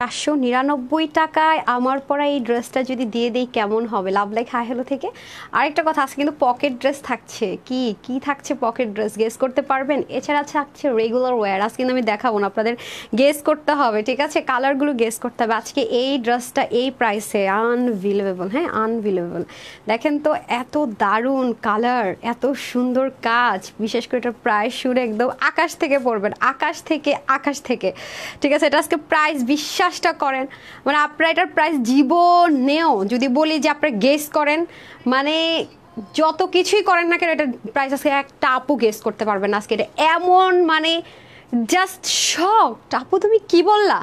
599 টাকায় আমার পরা এই ড্রেসটা যদি দিয়ে দেই কেমন হবে? লাভ লাইক হাই হ্যালো থেকে আরেকটা কথা, আজকে কিন্তু পকেট ড্রেস থাকছে। কি কি থাকছে পকেট ড্রেস গেস করতে পারবেন? এছাড়া থাকছে রেগুলার ওয়্যার। আজকে কিন্তু আমি দেখাবো না, আপনাদের গেস করতে হবে, ঠিক আছে? কালারগুলো গেস করতে হবে। আজকে এই ড্রেসটা এই প্রাইসে আনবিলিভেবল, হ্যাঁ আনবিলিভেবল। দেখেন তো এত দারুণ কালার, এত সুন্দর কাজ, বিশেষ করে এটা প্রাইস শুনে একদম আকাশ থেকে পড়বেন, আকাশ থেকে আকাশ থেকে, ঠিক আছে? এটা আজকে প্রাইস বিশ্বাসটা করেন, মানে আপনারা এটার প্রাইস জীবনেও যদি বলি যে আপনারা গেস করেন, মানে যত কিছুই করেন না কেন এটার প্রাইস আজকে একটা আপু গেস করতে পারবেন না। আজকে এটা এমন মানে জাস্ট শক। আপু তুমি কি বললা,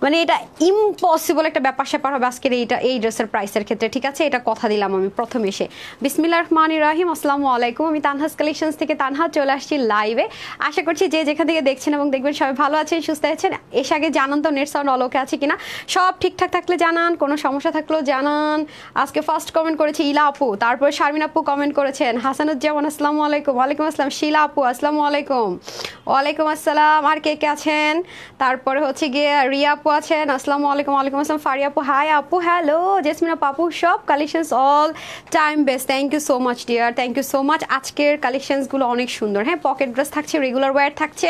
মানে এটা ইম্পসিবল একটা ব্যাপার স্যাপার হবে আজকের এই ড্রেসের প্রাইসের ক্ষেত্রে, ঠিক আছে? এটা কথা দিলাম আমি প্রথম এসে। বিসমিল্লাহির রহমানির রহিম, আসসালামু আলাইকুম। আমি তানহাস কালেকশনস থেকে তানহা চলে আসছি লাইভে। আশা করছি যে যেখান থেকে দেখছেন এবং দেখবেন সবাই ভালো আছেন, সুস্থ আছেন। এর আগে জানান তো নেট সাউন্ড অলোকে আছে কিনা, সব ঠিকঠাক থাকলে জানান, কোনো সমস্যা থাকলেও জানান। আজকে ফার্স্ট কমেন্ট করেছে ইলা আপু, তারপর শারমিন আপু কমেন্ট করেছেন, হাসানুজ্জামান আসসালামু আলাইকুম। ওয়ালাইকুম আসসালাম। শিলা আপু আসসালামু আলাইকুম। ওয়ালাইকুম আসসালাম। আর কে কে আছেন? তারপরে হচ্ছে গিয়ে রিয়া আপু আছেন, আসসালামু আলাইকুম। ওয়ালাইকুম আসসালাম। ফারিয়া আপু হাই আপু, হ্যালো। জেসমিনা পাপু, সব collections all time best. Thank you so much dear, thank you so much. আজকের কালেকশনসগুলো অনেক সুন্দর। হ্যাঁ, পকেট ড্রেস থাকছে, রেগুলার ওয়্যার থাকছে।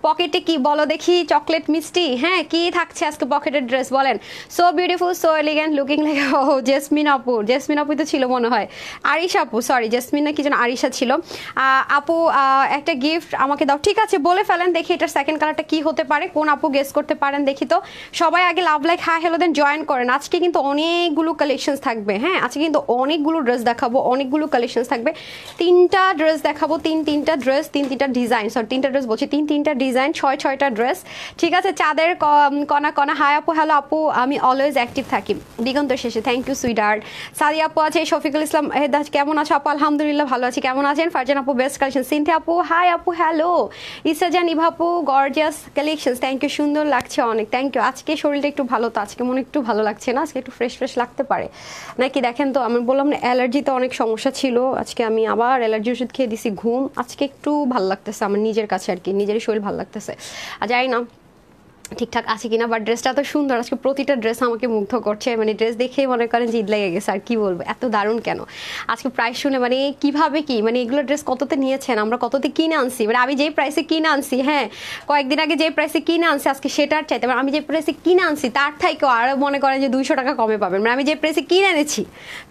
পকেটে কি বলো দেখি? চকলেট মিষ্টি। হ্যাঁ, কি থাকছে আজকে পকেটের ড্রেস বলেন? So beautiful, so elegant looking like. ও জেসমিন আপু, জেসমিন আপু তো ছিল মনে হয়। আরিশা আপু, সরি জেসমিন না কি যেন আরিশা ছিল। আপু একটা গিফট আমাকে দাও। ঠিক আছে, বলে ফেলেন দেখি এটার সেকেন্ড কালারটা কি হতে পারে, কোন আপু গেস করতে পারেন দেখি তো। সবাই আগে love like hi hello then join করেন। আজকে কিন্তু অনেকগুলো কালেকশনস থাকবে। হ্যাঁ, আজকে কিন্তু অনেকগুলো ড্রেস দেখাবো, অনেকগুলো কালেকশনস থাকবে। তিনটা ড্রেস দেখাবো, তিনটা ড্রেস, তিনটা ডিজাইন, সরি তিনটা ড্রেস বলছি, তিনটা ডিজাইন, ছয়টা ড্রেস, ঠিক আছে? চাঁদের কণা কণা হাই আপু, হ্যালো আপু, আমি অলওয়েজ অ্যাক্টিভ থাকি দিগন্ত শেষে। Thank you sweetheart. Sadi আপু আছে, শফিকুল ইসলাম হেদাজ কেমন আছো আপু? আলহামদুলিল্লাহ ভালো আছি, কেমন আছেন? ফারজান আপু বেস্ট কালেকশন। সিনথি আপু হাই আপু, হ্যালো। ইসাজান ইভাপু গর্জিয়াস কালেকশনস, থ্যাংক ইউ, সুন্দর লাগছে অনেক, থ্যাংক ইউ। আজকে শরীরটা একটু ভালো, তো আজকে মনে একটু ভালো লাগছে না, আজকে একটু ফ্রেশ লাগতে পারে নাকি? দেখেন তো, আমি বললাম না অ্যালার্জিতে অনেক সমস্যা ছিল, আজকে আমি আবার অ্যালার্জি ওষুধ খেয়ে দিছি। ঘুম আজকে একটু ভালো লাগতেছে আমার নিজের কাছে আর কি, নিজেরই শরীর ভালো লাগতেছে। আর জানি না ঠিকঠাক আছে কিনা, বাট ড্রেসটা এত সুন্দর, আজকে প্রতিটা ড্রেস আমাকে মুগ্ধ করছে। মানে ড্রেস দেখেই মনে করেন যে ঈদ লেগে গেছে, আর কি বলবো, এত দারুণ কেন আজকে প্রাইস শুনে, মানে কিভাবে কি, মানে এগুলো ড্রেস কততে নিয়েছেন, আমরা কততে কিনে আনছি, মানে আমি যেই প্রাইসে কিনে আনছি, হ্যাঁ কয়েকদিন আগে যে প্রাইসে কিনে আনছি আজকে সেটার চাইতে, মানে আমি যে প্রাইসে কিনে আনছি তার থেকেও আরও মনে করেন যে 200 টাকা কমে পাবেন। মানে আমি যে প্রাইসে কিনে এনেছি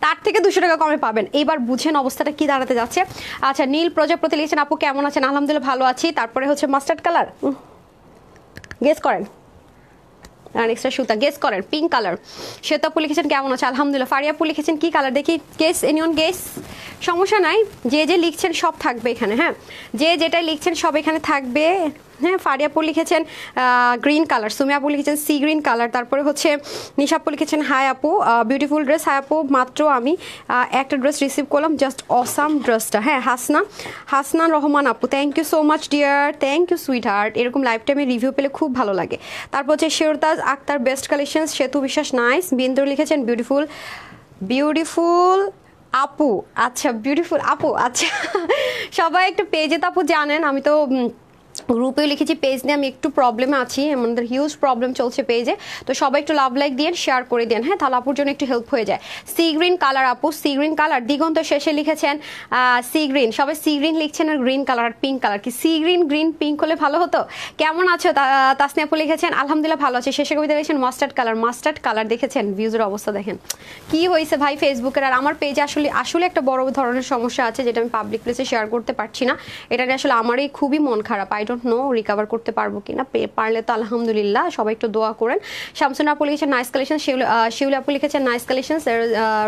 তার থেকে 200 টাকা কমে পাবেন। এইবার বুঝেন অবস্থাটা কি দাঁড়াতে যাচ্ছে। আচ্ছা, নীল প্রজাপতি লিখেছেন, আপু কেমন আছেন? আলহামদুলিল্লাহ ভালো আছি। তারপরে হচ্ছে মাস্টার্ড কালার, গেস করেন। আর এক্সট্রা সুতা, গেস করেন। পিঙ্ক কালার, শ্বেতাপু লিখেছেন কেমন আছে? আলহামদুলিল্লাহ। ফারিয়াপু লিখেছেন কি কালার দেখি? Guess, anyone guess? সমস্যা নাই, যে যে লিখছেন সব থাকবে এখানে। হ্যাঁ, যে যেটাই লিখছেন সব এখানে থাকবে। হ্যাঁ, ফারিয়াপু লিখেছেন গ্রিন কালার, সুমিয়াপু লিখেছেন সি গ্রিন কালার, তারপরে হচ্ছে নিশাপু লিখেছেন হাই আপু বিউটিফুল ড্রেস। হাই আপু, মাত্র আমি একটা ড্রেস রিসিভ করলাম, জাস্ট অসাম ড্রেসটা। হ্যাঁ, হাসনান রহমান আপু, thank you so much dear, thank you sweetheart. এরকম লাইফ টাইমে রিভিউ পেলে খুব ভালো লাগে। তারপর হচ্ছে শেরতাজ আক্তার বেস্ট কালেকশন, সেতু বিশ্বাস নাইস। বিন্দু লিখেছেন বিউটিফুল আপু, আচ্ছা বিউটিফুল আপু, আচ্ছা সবাই একটু পেজে তো আপু জানেন আমি তো গ্রুপেও লিখেছি, পেজ নিয়ে আমি একটু প্রবলেমে আছি, আমাদের হিউজ প্রবলেম চলছে পেজে, তো সবাই একটু লাভ লাইক দিয়ে শেয়ার করে দেন। হ্যাঁ, তাহলে আপুর জন্য একটু হেল্প হয়ে যায়। সি গ্রিন কালার আপু, সি গ্রিন কালার। দিগন্ত শেষে লিখেছেন সি গ্রিন, সবাই সি গ্রিন লিখছেন, আর গ্রিন কালার আর পিঙ্ক কালার। কি সি গ্রিন গ্রিন পিঙ্ক হলে ভালো হতো। কেমন আছো? তাসনি আপু লিখেছেন আলহামদুলিল্লাহ ভালো আছে। শেষে কবিতা লিখেছেন মাস্টার্ড কালার। দেখেছেন ভিউজের অবস্থা, দেখেন কি হয়েছে ভাই ফেসবুকের। আর আমার পেজে আসলে একটা বড় ধরনের সমস্যা আছে, যেটা আমি পাবলিক প্লেসে শেয়ার করতে পারছি না। এটা আসলে আমারই খুবই মন খারাপ, আই ডোন্ট নো রিকভার করতে পারবো কিনা। পারলে তো আলহামদুলিল্লাহ, সবাই একটু দোয়া করেন। শামসুন আপু লিখেছেন নাইস কালেকশন, শিউলি আপু লিখেছেন নাইস কালেকশন।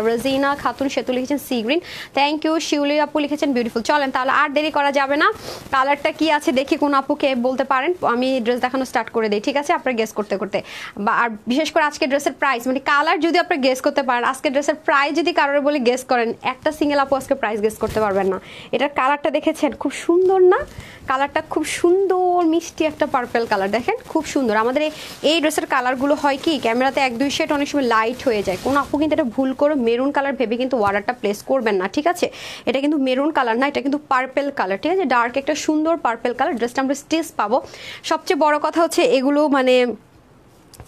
রাজিনা খাতুন সেতু লিখেছেন সি গ্রিন, থ্যাংক ইউ। শিউলি আপু লিখেছেন বিউটিফুল। চলেন তাহলে আর দেরি করা যাবে না, কালারটা কি আছে দেখি, কোন আপুকে বলতে পারেন, আমি ড্রেস দেখানো স্টার্ট করে দিই, ঠিক আছে? আপনার গেস করতে বা আর বিশেষ করে আজকে ড্রেসের প্রাইস, মানে কালার যদি আপনার গেস করতে পারেন, আজকে ড্রেসের প্রাইস যদি কারোর বলে গেস করেন, একটা সিঙ্গেল আপু আজকে প্রাইস গেস করতে পারবেন না। এটার কালারটা দেখেছেন, খুব সুন্দর না? কালারটা খুব সুন্দর, মিষ্টি একটা পার্পল কালার, দেখেন খুব সুন্দর। আমাদের এই ড্রেসের কালারগুলো হয় কি, ক্যামেরাতে 1-2 শেড অনেক সময় লাইট হয়ে যায়। কোন আপু কিন্তু এটা ভুল করে মেরুন কালার ভেবে কিন্তু অর্ডারটা প্লেস করবেন না, ঠিক আছে? এটা কিন্তু মেরুন কালার না, এটা কিন্তু পার্পল কালার, ঠিক আছে? ডার্ক একটা সুন্দর পার্পল কালার। ড্রেসটা আমরা স্টিচ পাবো। সবচেয়ে বড় কথা হচ্ছে এগুলো মানে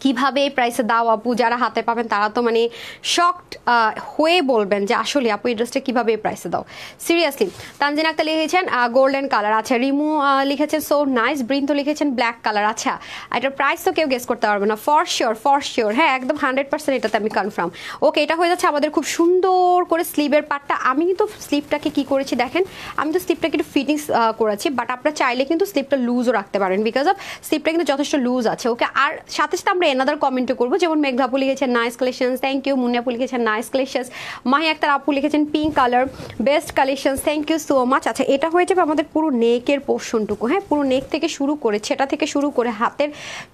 কিভাবে এই প্রাইসে দাও আপু, যারা হাতে পাবেন তারা তো মানে শকড হয়ে বলবেন যে আসলে আপু এই ড্রেসটা কীভাবে এই প্রাইসে দাও, সিরিয়াসলি। তানজিন আক্তার লিখেছেন গোল্ডেন কালার, আচ্ছা। রিমু লিখেছেন সো নাইস, বৃন্দ লিখেছেন ব্ল্যাক কালার, আচ্ছা। এটার প্রাইস তো কেউ গেস করতে পারবে না, ফর শিওর, হ্যাঁ একদম 100% এটাতে আমি কনফার্ম। ওকে, এটা হয়ে যাচ্ছে আমাদের খুব সুন্দর করে স্লিভের পার্টটা। আমি কিন্তু স্লিভটাকে কি করেছি দেখেন, আমি তো স্লিভটাকে একটু ফিটিংস করেছি, বাট আপনারা চাইলে কিন্তু স্লিভটা লুজও রাখতে পারেন, বিকজ অফ স্লিভটা কিন্তু যথেষ্ট লুজ আছে। ওকে, আর সাথে সাথে আমরা এনাদার কমেন্টও করবো, যেমন মেঘলা আপু লিখেছেন nice collections, thank you. Munni আপু লিখেছেন নাইস কালেকশনস। মাহি আক্তার আপু লিখেছেন pink colour, best collections, thank you so much. আচ্ছা, এটা হয়ে যাবে আমাদের পুরো নেকের পোর্শনটুকু, হ্যাঁ পুরো নেক থেকে শুরু করে, ছেটা থেকে শুরু করে, হাতের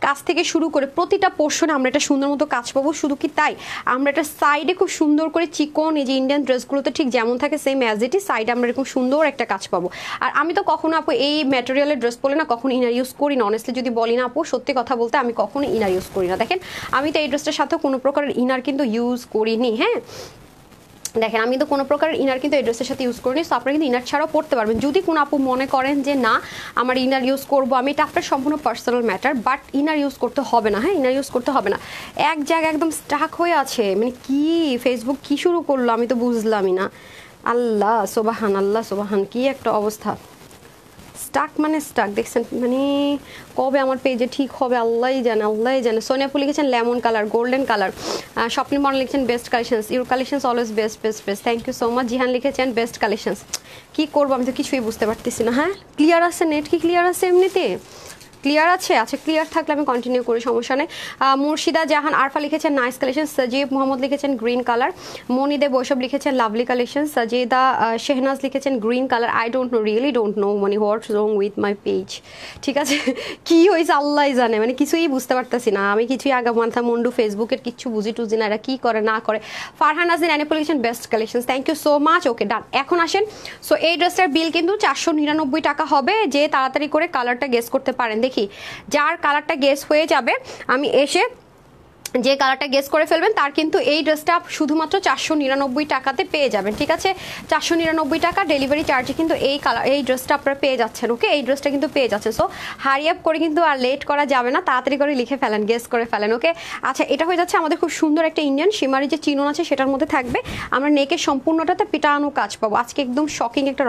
কাছ থেকে শুরু করে প্রতিটা পোর্শনে আমরা এটা সুন্দর মতো কাজ পাবো। শুধু কি তাই, আমরা এটা সাইডে খুব সুন্দর করে চিকন, এই যে ইন্ডিয়ান ড্রেসগুলোতে ঠিক যেমন থাকে সেম অ্যাজ ইট ইজ, সাইডে আমরা এরকম সুন্দর একটা কাজ পাবো। আর আমি তো কখনো আপু এই ম্যাটেরিয়ালের ড্রেস পরলে না কখনো ইনার ইউজ করি না, অনেস্টলি যদি বলি না আপু, সত্যি কথা বলতে আমি কখনো ইনার ইউজ করি না। দেখেন আমি তো এই ড্রেসটার সাথে কোনো প্রকারের ইনার কিন্তু ইউজ করিনি, হ্যাঁ দেখেন আমি তো কোনো প্রকার ইনার কিন্তু এই ড্রেসের সাথে ইউজ করিনি। সো আপনারা কিন্তু ইনার ছাড়াও পড়তে পারবেন, যদি কোনো আপু মনে করেন যে না আমার ইনার ইউজ করবো আমি, এটা আপনার সম্পূর্ণ personal matter, but inner use করতে হবে না, হ্যাঁ ইনার ইউজ করতে হবে না। এক জায়গায় একদম স্টাক হয়ে আছে, মানে কি ফেসবুক কি শুরু করলো আমি তো বুঝলামই না। আল্লাহ সোবাহান, আল্লাহ সোবাহান, কি একটা অবস্থা, স্টাক মানে স্টাক দেখছেন, মানে কবে আমার পেজে ঠিক হবে আল্লাহই জানে, আল্লাহই জানে। সোনিয়া আপু লিখেছেন lemon colour, golden colour. Swapnil model লিখেছেন best collections, your collections always best best best, thank you so much. Jihan লিখেছেন বেস্ট কালেকশনস। কি করবো আমি তো কিছুই বুঝতে পারতেছি না। হ্যাঁ ক্লিয়ার আছে, নেট কি ক্লিয়ার আছে এমনিতে? ক্লিয়ার আছে, আচ্ছা ক্লিয়ার থাকলে আমি কন্টিনিউ করি, সমস্যা নেই। মুর্শিদা জাহান আরফা লিখেছেন নাইস কালেকশন, সাজিব মোহাম্মদ লিখেছেন গ্রিন কালার, মনিদে বৈশব লিখেছেন লাভলি কালেকশন, সাজিদা শেহনাজ লিখেছেন green colour. I don't know, really don't know মানে হোয়াটস রং উইথ মাই পেজ, ঠিক আছে কি হয়েছে আল্লাহই জানে, মানে কিছুই বুঝতে পারতেছি না আমি, কিছুই আগা মাথা মুন্ডু ফেসবুকের কিচ্ছু বুঝি টুজি না, এরা কী করে না করে। ফারহান নাজিন অ্যানিপল লিখেছেন best collection, thank you so much. Okay done, এখন আসেন। সো এই ড্রেসটার বিল কিন্তু 499 টাকা হবে, যে তাড়াতাড়ি করে কালারটা গেস করতে পারেন। দেখি যার কালারটা গেস হয়ে যাবে, আমি এসে যে কালারটা গেস করে ফেলবেন তার কিন্তু এই ড্রেসটা শুধুমাত্র 499 টাকাতে পেয়ে যাবেন, ঠিক আছে 499 টাকা ডেলিভারি চার্জে কিন্তু এই ড্রেসটা আপনারা পেয়ে যাচ্ছেন। ওকে, এই ড্রেসটা কিন্তু পেয়ে যাচ্ছে। সো হারি আপ করে কিন্তু আর লেট করা যাবে না, তাড়াতাড়ি করে লিখে ফেলেন, গেস করে ফেলেন। ওকে, আচ্ছা এটা হয়ে যাচ্ছে আমাদের খুব সুন্দর একটা ইন্ডিয়ান শিমারি যে চিনন আছে সেটার মধ্যে থাকবে। আমরা নেকের সম্পূর্ণটাতে পিটানো কাজ পাবো। আজকে একদম শকিং একটা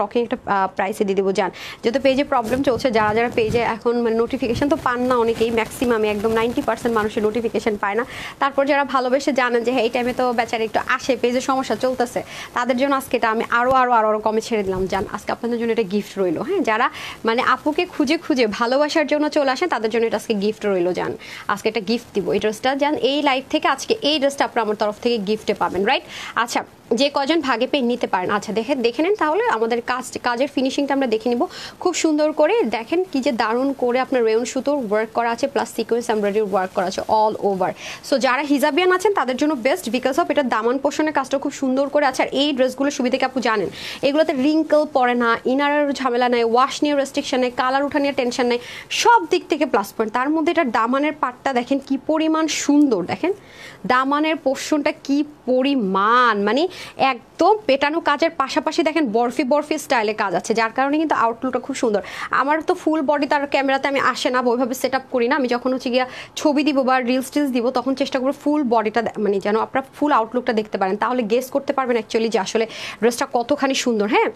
প্রাইসে দিয়ে দেবো জান, যেহেতু পেজে প্রবলেম চলছে, যারা যারা পেজে এখন মানে নোটিফিকেশন তো পান না অনেকেই, ম্যাক্সিমাম একদম 90% মানুষের নোটিফিকেশন পায় না। তারপর যারা ভালোবেসে জানেন যে এই টাইমে তো বেচারা একটু আসে, পেজে সমস্যা চলতেছে, তাদের জন্য আজকে এটা আমি আরও কমে ছেড়ে দিলাম জান। আজকে আপনাদের জন্য এটা গিফট রইলো, হ্যাঁ যারা মানে আপুকে খুঁজে খুঁজে ভালোবাসার জন্য চলে আসেন তাদের জন্য এটা আজকে গিফট রইলো জান। আজকে একটা গিফট দিব, এই ড্রেসটা জান এই লাইভ থেকে আজকে এই ড্রেসটা আপনার আমার তরফ থেকে গিফটে পাবেন, রাইট। আচ্ছা যে কজন ভাগে পেয়ে নিতে পারেন, আচ্ছা দেখে নেন তাহলে আমাদের কাজের ফিনিশিংটা আমরা দেখে নিব খুব সুন্দর করে। দেখেন কি যে দারুণ করে আপনার রেউন সুতোর ওয়ার্ক করা আছে, প্লাস সিকোয়েন্স এমব্রয়ডারি ওয়ার্ক করা আছে অল ওভার। সো যারা হিজাবিয়ান আছেন তাদের জন্য বেস্ট, বিকজ অফ এটা দামান পোষণের কাজটা খুব সুন্দর করে আছে। আর এই ড্রেসগুলোর সুবিধা কি আপু জানেন, এগুলোতে রিঙ্কল পড়ে না, ইনারের ঝামেলা নেই, ওয়াশ নিয়ে রেস্ট্রিকশন নেই, কালার উঠা নিয়ে টেনশন নেই, সব দিক থেকে প্লাস পয়েন্ট। তার মধ্যে এটার দামানের পাটটা দেখেন কি পরিমাণ সুন্দর, দেখেন দামানের পোর্শনটা কি পরিমাণ, মানে একদম পেটানো কাজের পাশাপাশি দেখেন বরফি স্টাইলে কাজ আছে, যার কারণে কিন্তু আউটলুকটা খুব সুন্দর। আমার তো ফুল বডি তার ক্যামেরাতে আমি আসে না, ওইভাবে সেট আপ করি না, আমি যখন হচ্ছে গিয়া ছবি দিব বা রিলস দিব তখন চেষ্টা করবো ফুল বডিটা মানে যেন আপনারা ফুল আউটলুকটা দেখতে পারেন, তাহলে গেস করতে পারবেন অ্যাকচুয়ালি যে আসলে ড্রেসটা কতখানি সুন্দর। হ্যাঁ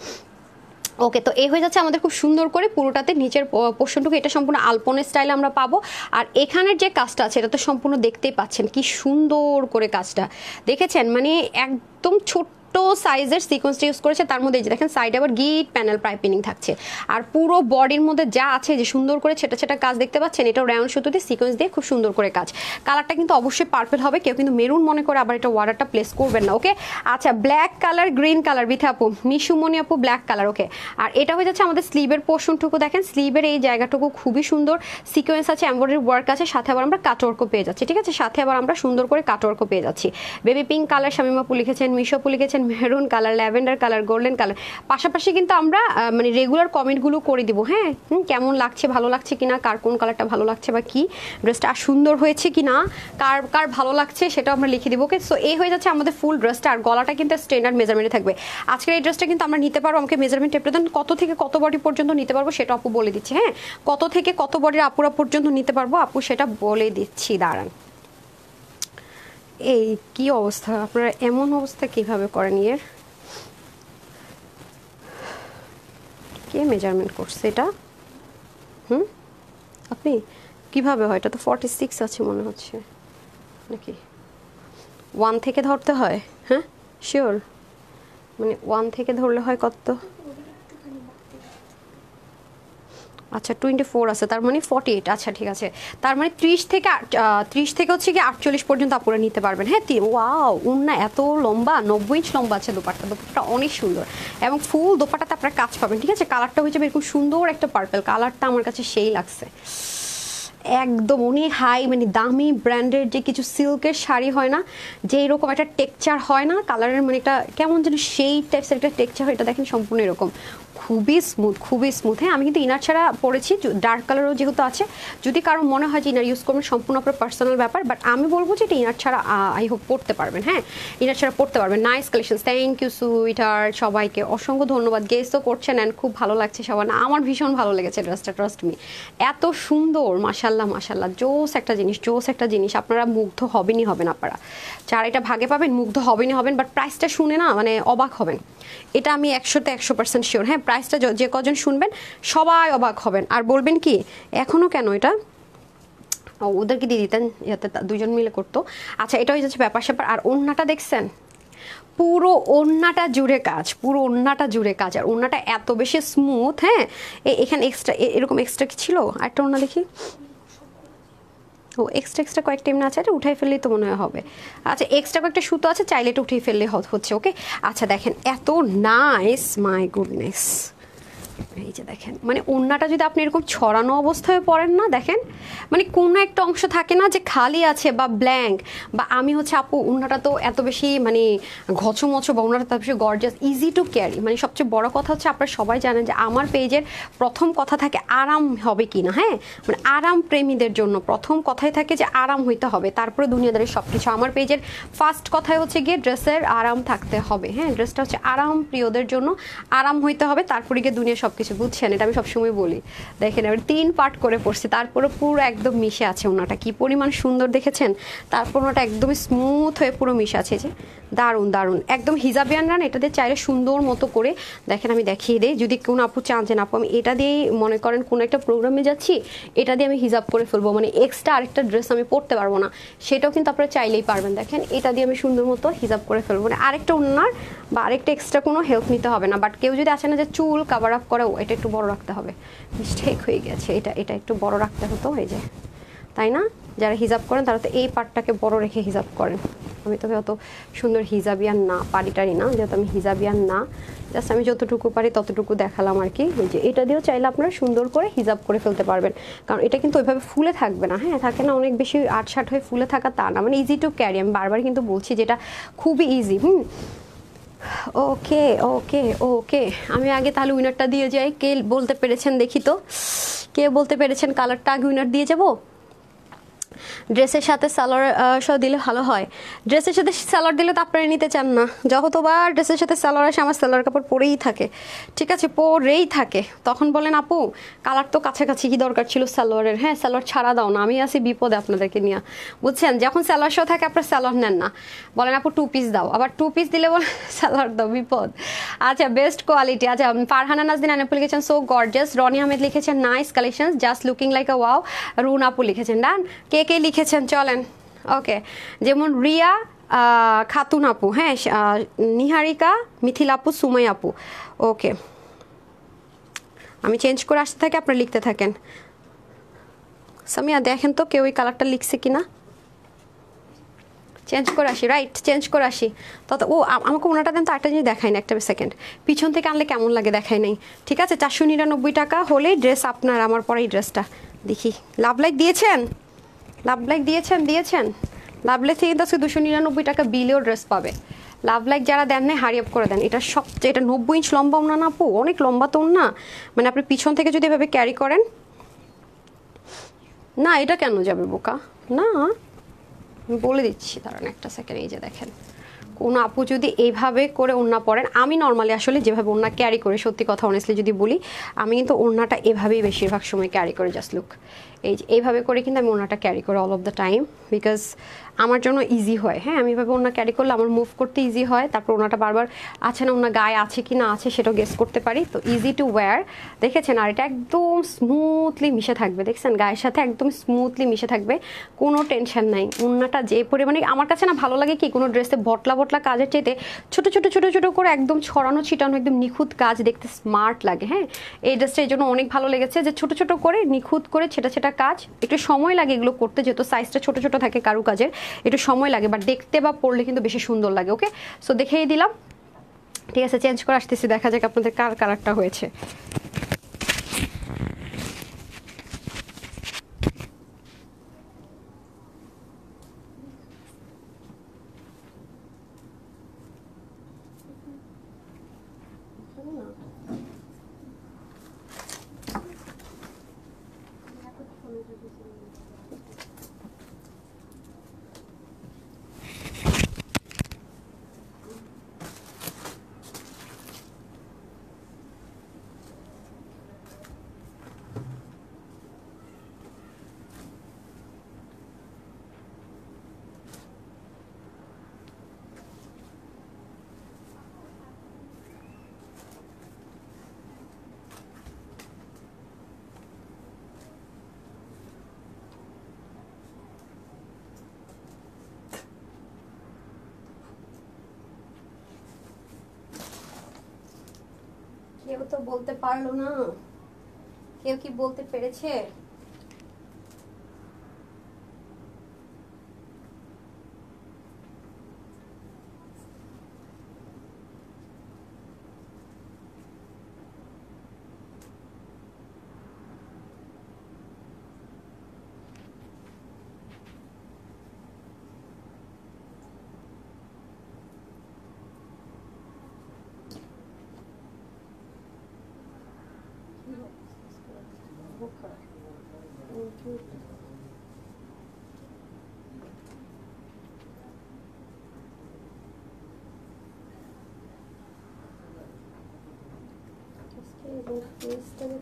ওকে, তো এই হয়ে যাচ্ছে আমাদের খুব সুন্দর করে পুরোটাতে নিচের পোর্শনটুকু, এটা সম্পূর্ণ আলপনের স্টাইলে আমরা পাবো। আর এখানের যে কাজটা আছে এটা তো সম্পূর্ণ দেখতেই পাচ্ছেন কি সুন্দর করে কাজটা দেখেছেন, মানে একদম ছোট্ট সাইজের সিকোয়েন্সটা ইউজ করেছে, তার মধ্যে দেখেন সাইডে আবার গিট প্যানেল পাইপিনিং থাকছে। আর পুরো বডির মধ্যে যা আছে যে সুন্দর করে ছেটা কাজ দেখতে পাচ্ছেন, এটাও রাউন্ড সুতোতে সিকোয়েন্স দিয়ে খুব সুন্দর করে কাজ। কালারটা কিন্তু অবশ্যই পার্পল হবে, কেউ কিন্তু মেরুন মনে করে আবার এটা ওয়াটারটা প্লেস করবেন না। ওকে, আচ্ছা ব্ল্যাক কালার গ্রিন কালার বিথা আপু, মিশুমনি আপু ব্ল্যাক কালার। ওকে, আর এটা হয়ে যাচ্ছে আমাদের স্লিভের পোর্শনটুকু, দেখেন স্লিভের এই জায়গাটুকু খুবই সুন্দর সিকোয়েন্স আছে, এমব্রয়ডারি ওয়ার্ক আছে, সাথে আবার আমরা কাটওয়ার্কও পেয়ে যাচ্ছি, ঠিক আছে সাথে আবার আমরা সুন্দর করে কাটওয়ার্কও পেয়ে যাচ্ছি। বেবি পিঙ্ক কালার শামিম আপু লিখেছেন, মিশো আপু লিখেছেন maroon colour, lavender colour, golden colour. পাশাপাশি কিন্তু আমরা মানে রেগুলার কমেন্টগুলো করে দিব, হ্যাঁ কেমন লাগছে, ভালো লাগছে কিনা, কার কোন কালারটা ভালো লাগছে বা কি ড্রেসটা সুন্দর হয়েছে কিনা, কার ভালো লাগছে সেটাও আমরা লিখে দিব। ওকে, সো এই হয়ে যাচ্ছে আমাদের ফুল ড্রেসটা। আর গলাটা কিন্তু স্ট্যান্ডার্ড মেজারমেন্টে থাকবে। আজকের এই ড্রেসটা কিন্তু আমরা নিতে পারবো, আমাকে মেজারমেন্ট টেপটা দেন, কত থেকে কত বডি পর্যন্ত নিতে পারবো সেটা আপু বলে দিচ্ছে। হ্যাঁ কত থেকে কত বডির আপুরা পর্যন্ত নিতে পারবো আপু সেটা বলে দিচ্ছি, দাঁড়ান এই কি অবস্থা, আপনারা এমন অবস্থা কিভাবে করেন? এর কে মেজারমেন্ট করছে এটা? আপনি কিভাবে হয়? এটা তো 46 আছে মনে হচ্ছে, নাকি 1 থেকে ধরতে হয়? হ্যাঁ শিওর, মানে 1 থেকে ধরলে হয় কত? আচ্ছা 24 আছে, তার মানে 48। আচ্ছা ঠিক আছে, তার মানে 30 থেকে হচ্ছে কি 48 পর্যন্ত আপনারা নিতে পারবেন। হ্যাঁ ওয়াও, উন্না এত লম্বা, 90 ইঞ্চ লম্বা আছে দোপাট্টা অনেক সুন্দর এবং ফুল দোপাট্টাতে আপনারা কাজ পাবেন। ঠিক আছে, কালারটা হচ্ছে এরকম সুন্দর একটা পার্পল কালারটা, আমার কাছে সেই লাগছে একদম অনেক হাই, মানে দামি ব্র্যান্ডের যে কিছু সিল্কের শাড়ি হয় না, যে এরকম একটা টেক্সচার হয় না কালারের, মানে একটা কেমন যেন সেই টাইপসের একটা টেক্সচার হয়, এটা দেখেন সম্পূর্ণ এরকম খুবই স্মুথ, খুবই স্মুথ। হ্যাঁ আমি কিন্তু ইনার ছাড়া পরেছি, ডার্ক কালারও যেহেতু আছে, যদি কারো মনে হয় যে ইনার ইউজ করবেন সম্পূর্ণ আপনার পার্সোনাল ব্যাপার, বাট আমি বলবো যে এটা ইনার ছাড়া আই হোপ পড়তে পারবেন। হ্যাঁ ইনার ছাড়া পড়তে পারবেন। Nice collection, thank you sweetheart, সবাইকে অসংখ্য ধন্যবাদ। গেস্টও করছেন অ্যান্ড খুব ভালো লাগছে সবার, না আমার ভীষণ ভালো লেগেছে ড্রেসটা, ট্রাস্ট মি এত সুন্দর, মাশাল্লাহ মাশাল্লাহ, জোস একটা জিনিস, জোস একটা জিনিস, আপনারা মুগ্ধ হবেনই হবেন, আপনারা যারা এটা ভাগে পাবেন মুগ্ধ হবেনই হবেন। বাট প্রাইসটা শুনে না মানে অবাক হবেন, এটা আমি 100তে 100% শিওর। হ্যাঁ প্রাইসটা যে কজন শুনবেন সবাই অবাক হবেন আর বলবেন কি এখনো কেন এটা, ওদেরকে দিয়ে দিতেন, যাতে দুজন মিলে করতো। আচ্ছা এটা হয়ে যাচ্ছে ব্যাপার স্যাপার। আর ওড়নাটা দেখছেন, পুরো ওড়নাটা জুড়ে কাজ, পুরো ওড়নাটা জুড়ে কাজ, আর ওড়নাটা এত বেশি স্মুথ। হ্যাঁ এখানে এক্সট্রা এরকম এক্সট্রা কি ছিল, একটা ওড়না দেখি, ও এক্সট্রা কয়েকটা এমনি আছে, এটা উঠাই ফেললেই তো মনে হয় হবে। আচ্ছা এক্সট্রা কয়েকটা সুতো আছে, চাইলে এটা উঠিয়ে ফেললে হচ্ছে। ওকে আচ্ছা দেখেন এত নাইস, মাই গুডনেস, এই যে দেখেন, মানে ওড়নাটা যদি আপনি এরকম ছড়ানো অবস্থায় পরেন না, দেখেন মানে কোনো একটা অংশ থাকে না যে খালি আছে বা ব্ল্যাঙ্ক, বা আমি হচ্ছে আপু ওড়নাটা তো এত বেশি মানে ঘচমচো বা ওড়নাটা এত বেশি গর্জিয়াস, ইজি টু ক্যারি। মানে সবচেয়ে বড় কথা হচ্ছে আপনারা সবাই জানেন যে আমার পেজের প্রথম কথা থাকে আরাম হবে কি না। হ্যাঁ মানে আরাম প্রেমীদের জন্য প্রথম কথাই থাকে যে আরাম হইতে হবে, তারপরে দুনিয়াদারি সব কিছু। আমার পেজের ফার্স্ট কথাই হচ্ছে গিয়ে ড্রেসের আরাম থাকতে হবে। হ্যাঁ ড্রেসটা হচ্ছে আরাম প্রিয়দের জন্য, আরাম হইতে হবে, তারপরে গিয়ে দুনিয়া সব কিছু, বুঝছেন? এটা আমি সবসময় বলি। দেখেন এবার 3 পার্ট করে পড়ছি, তারপরে পুরো একদম মিশে আছে ওনাটা, কি পরিমাণ সুন্দর দেখেছেন। তারপর ওনাটা একদমই স্মুথ হয়ে পুরো মিশে আছে, যে দারুণ দারুণ একদম হিজাবিয়ান রান। এটা দিয়ে চাইলে সুন্দর মতো করে দেখেন, আমি দেখিয়ে দিই, যদি কোনো আপু চান যে আপু আমি এটা দিয়েই মনে করেন কোনো একটা প্রোগ্রামে যাচ্ছি, এটা দিয়ে আমি হিজাব করে ফেলবো, মানে এক্সট্রা আরেকটা ড্রেস আমি পরতে পারবো না, সেটাও কিন্তু আপনারা চাইলেই পারবেন। দেখেন এটা দিয়ে আমি সুন্দর মতো হিজাব করে ফেলবো, মানে আরেকটা ওনার বা আরেকটা এক্সট্রা কোনো হেল্প নিতে হবে না। বাট কেউ যদি আসে না যে চুল কাভার আপ করে, এটা একটু বড় রাখতে হবে, মিস্টেক হয়ে গেছে, এটা একটু বড় রাখতে হতো, এই যে, তাই না? যারা হিজাব করেন তারা তো এই পার্টটাকে বড় রেখে হিজাব করেন। আমি তবে অত সুন্দর হিজাবিয়ান না, পারিটারি না, যেহেতু আমি হিজাবিয়ান না, জাস্ট আমি যতটুকু পারি ততটুকু দেখালাম আর কি। যে এটা দিয়েও চাইলে আপনারা সুন্দর করে হিজাব করে ফেলতে পারবেন, কারণ এটা কিন্তু ওইভাবে ফুলে থাকবে না। হ্যাঁ থাকে না অনেক বেশি আটসাট হয়ে ফুলে থাকা, তা না, মানে ইজি টু ক্যারি। আমি বারবার কিন্তু বলছি যেটা খুবই ইজি। ওকে ওকে ওকে, আমি আগে তাহলে উইনারটা দিয়ে যাই। কে বলতে পেরেছেন দেখি তো, কে বলতে পেরেছেন কালারটা আগে উইনার দিয়ে যাবো। ড্রেসের সাথে সালোয়ার সহ দিলে ভালো হয়। ড্রেসের সাথে সালোয়ার দিলে তো আপনারা নিতে চান না, যতবার ড্রেসের সাথে সালোয়ার আসে আমার সালোয়ার কাপড় পরেই থাকে, ঠিক আছে পরেই থাকে। তখন বলেন আপু কালার তো কাছাকাছি, কি দরকার ছিল সালোয়ারের? হ্যাঁ সালোয়ার ছাড়া দাও না, আমি আসি বিপদে আপনাদেরকে নিয়ে, বুঝছেন? যখন সালোয়ার সহ থাকে আপনার সালোয়ার নেন না, বলেন আপু 2 পিস দাও, আবার 2 পিস দিলে বলেন সালোয়ার দাও, বিপদ। আচ্ছা বেস্ট কোয়ালিটি। আচ্ছা ফারহানা নাজদিন আপু লিখেছেন সো গর্জিয়াস, রনি আহমেদ লিখেছেন nice collection, just looking like a wow, রুন আপু লিখেছেন ডান। কে কে লিখেছেন চলেন। ওকে যেমন রিয়া খাতুন আপু, হ্যাঁ নিহারিকা, মিথিল আপু, সুমাই আপু। ওকে আমি চেঞ্জ করে আসতে থাকি, আপনারা লিখতে থাকেন। সামিয়া দেখেন তো কেউ ওই কালারটা লিখছে কিনা, চেঞ্জ করে আসি, রাইট চেঞ্জ করে আসি। তত ও আমাকে ওনাটা দেন তো, একটা জিনিস দেখাই না, একটা সেকেন্ড পিছন থেকে আনলে কেমন লাগে দেখাই নাই, ঠিক আছে? 499 টাকা হলে ড্রেস আপনার, আমার পরে এই ড্রেসটা দেখি। লাভ লাইক দিয়েছেন, লাভ লাইক দিয়েছেন লাভ লাইক থেকে কিন্তু 299 টাকা বিলেও ড্রেস পাবে। লাভ লাইক যারা দেন না হারি আপ করে দেন। এটা সবচেয়ে, এটা 90 ইঞ্চ লম্বা ওনা না আপু, অনেক লম্বা তো না, মানে আপনি পিছন থেকে যদি এভাবে ক্যারি করেন না, এটা কেন যাবে বোকা, না আমি বলে দিচ্ছি দাঁড়ান একটা সেকেন্ড। এই যে দেখেন কোনো আপু যদি এইভাবে করে ওড়না পরেন, আমি নর্মালি আসলে যেভাবে ওড়না ক্যারি করে, সত্যি কথা অনেস্টলি যদি বলি, আমি কিন্তু ওড়নাটা এভাবেই বেশিরভাগ সময় ক্যারি করে, জাস্ট লুক এইভাবে করে কিন্তু আমি ওনাটা ক্যারি করি all of the time, because আমার জন্য ইজি হয়। হ্যাঁ, আমি এভাবে ওনা ক্যারি করলে আমার মুভ করতে ইজি হয়। তারপর ওনাটা বারবার আছে না, ওনার গায়ে আছে কি না আছে সেটাও গেস করতে পারি, তো ইজি টু ওয়্যার। দেখেছেন, আর এটা একদম স্মুথলি মিশে থাকবে, দেখছেন গায়ের সাথে একদম স্মুথলি মিশে থাকবে, কোনো টেনশন নাই। ওনাটা যে পরিমাণে আমার কাছে না ভালো লাগে কি, কোনো ড্রেসে বটলা বটলা কাজের চাইতে ছোট ছোট ছোট ছোট করে একদম ছড়ানো ছিটানো একদম নিখুঁত কাজ দেখতে স্মার্ট লাগে। হ্যাঁ, এই ড্রেসটা এই জন্য অনেক ভালো লেগেছে, যে ছোট ছোট করে নিখুঁত করে ছেটা ছেটা কাজ, একটু সময় লাগে এগুলো করতে, যেহেতু সাইজটা ছোট ছোট থাকে কারু কাজের, একটু সময় লাগে, বাট দেখতে বা পরলে কিন্তু বেশি সুন্দর লাগে। ওকে, সো দেখিয়ে দিলাম। ঠিক আছে, চেঞ্জ করে আসতেছি, দেখা যাক আপনাদের কার কালারটা হয়েছে। কেউ তো বলতে পারলো না, কেউ কি বলতে পেরেছে?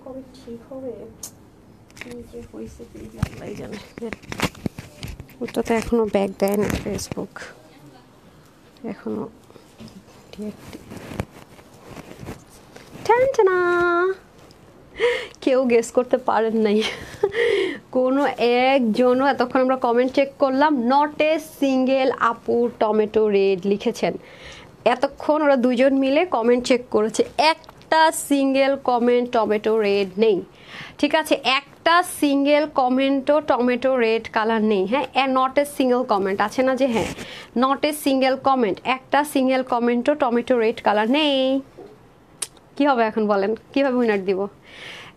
কবে ঠিক হবে কি যে হয়েছে আল্লাহ জানে। ওটা তো এখনো ব্যাক দেয় না ফেসবুক, এখনো টানটানা। কেউ গেস করতে পারেন নাই, কোনো একজনও। এতক্ষণ আমরা কমেন্ট চেক করলাম, নট এ সিঙ্গেল আপু টমেটো রেড লিখেছেন। এতক্ষণ ওরা দুজন মিলে কমেন্ট চেক করেছে, একটা সিঙ্গেল কমেন্ট টমেটো রেড নেই। ঠিক আছে, একটা সিঙ্গেল কমেন্টও টমেটো রেড কালার নেই। হ্যাঁ, নট এ সিঙ্গেল কমেন্ট আছে না, যে হ্যাঁ নট এ সিঙ্গেল কমেন্ট, একটা সিঙ্গেল কমেন্টও টমেটো রেড কালার নেই। কি হবে এখন বলেন, কিভাবে উইনার দিব?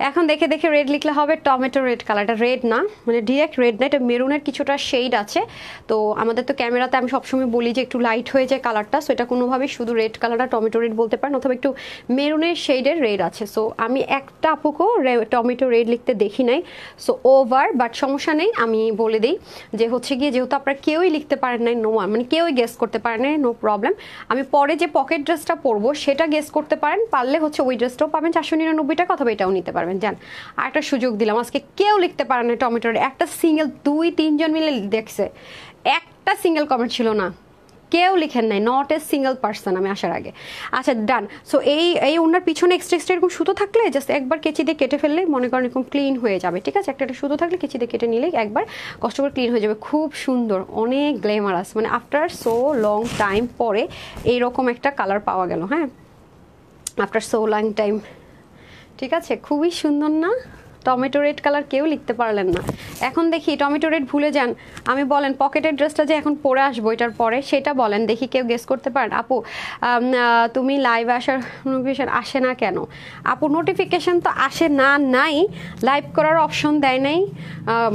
এখন দেখে দেখে রেড লিখলে হবে? টমেটো রেড কালারটা রেড না, মানে ডিরেক্ট রেড না, এটা মেরুনের কিছুটা শেড আছে। তো আমাদের তো ক্যামেরাতে আমি সবসময় বলি যে একটু লাইট হয়ে যায় কালারটা, সো এটা কোনোভাবেই শুধু রেড কালারটা টমেটো রেড বলতে পারেন, অথবা একটু মেরুনের শেডের রেড আছে। সো আমি একটা আপুকেও টমেটো রেড লিখতে দেখি নাই, সো ওভার। বাট সমস্যা নেই, আমি বলে দিই যে হচ্ছে গিয়ে, যেহেতু আপনারা কেউই লিখতে পারেন নাই, নো মানে কেউই গেস করতে পারেন নাই, নো প্রবলেম। আমি পরে যে পকেট ড্রেসটা পরবো সেটা গেস করতে পারেন, পারলে হচ্ছে ওই ড্রেসটাও পাবেন 499 টাকা, অথবা এটাও নিতে পারবেন। যান, আর একটা সুযোগ দিলাম, আজকে কেউ লিখতে পারে না টমেটোর, একটা সিঙ্গেল 2-3 জন মিলে দেখছে, একটা সিঙ্গেল কমেন্ট ছিল না, কেউ লিখেন নাই, নট এ সিঙ্গেল পার্সন আমি আসার আগে। আচ্ছা ডান। সো এই ওনার পিছনে এক্সট্রা এক্সট্রা এরকম সুতো থাকলে জাস্ট একবার কেচি দিয়ে কেটে ফেললে মনে করেন এরকম ক্লিন হয়ে যাবে। ঠিক আছে, একটা সুতো থাকলে কেচি দিয়ে কেটে নিলে একবার কষ্ট করে ক্লিন হয়ে যাবে। খুব সুন্দর, অনেক গ্ল্যামারাস, মানে আফটার সো লং টাইম পরে এইরকম একটা কালার পাওয়া গেল। হ্যাঁ, আফটার সো লং টাইম। ঠিক আছে, খুবই সুন্দর না? টমেটো রেড কালার কেউ লিখতে পারলেন না। এখন দেখি টমেটো রেড ভুলে যান, আমি বলেন পকেটের ড্রেসটা যে এখন পরে আসবো এটার পরে, সেটা বলেন দেখি কেউ গেস করতে পারেন। আপু তুমি লাইভ আসার নোটিফিকেশান আসে না কেন? আপু নোটিফিকেশান তো আসে না, নাই লাইভ করার অপশন দেয় নাই,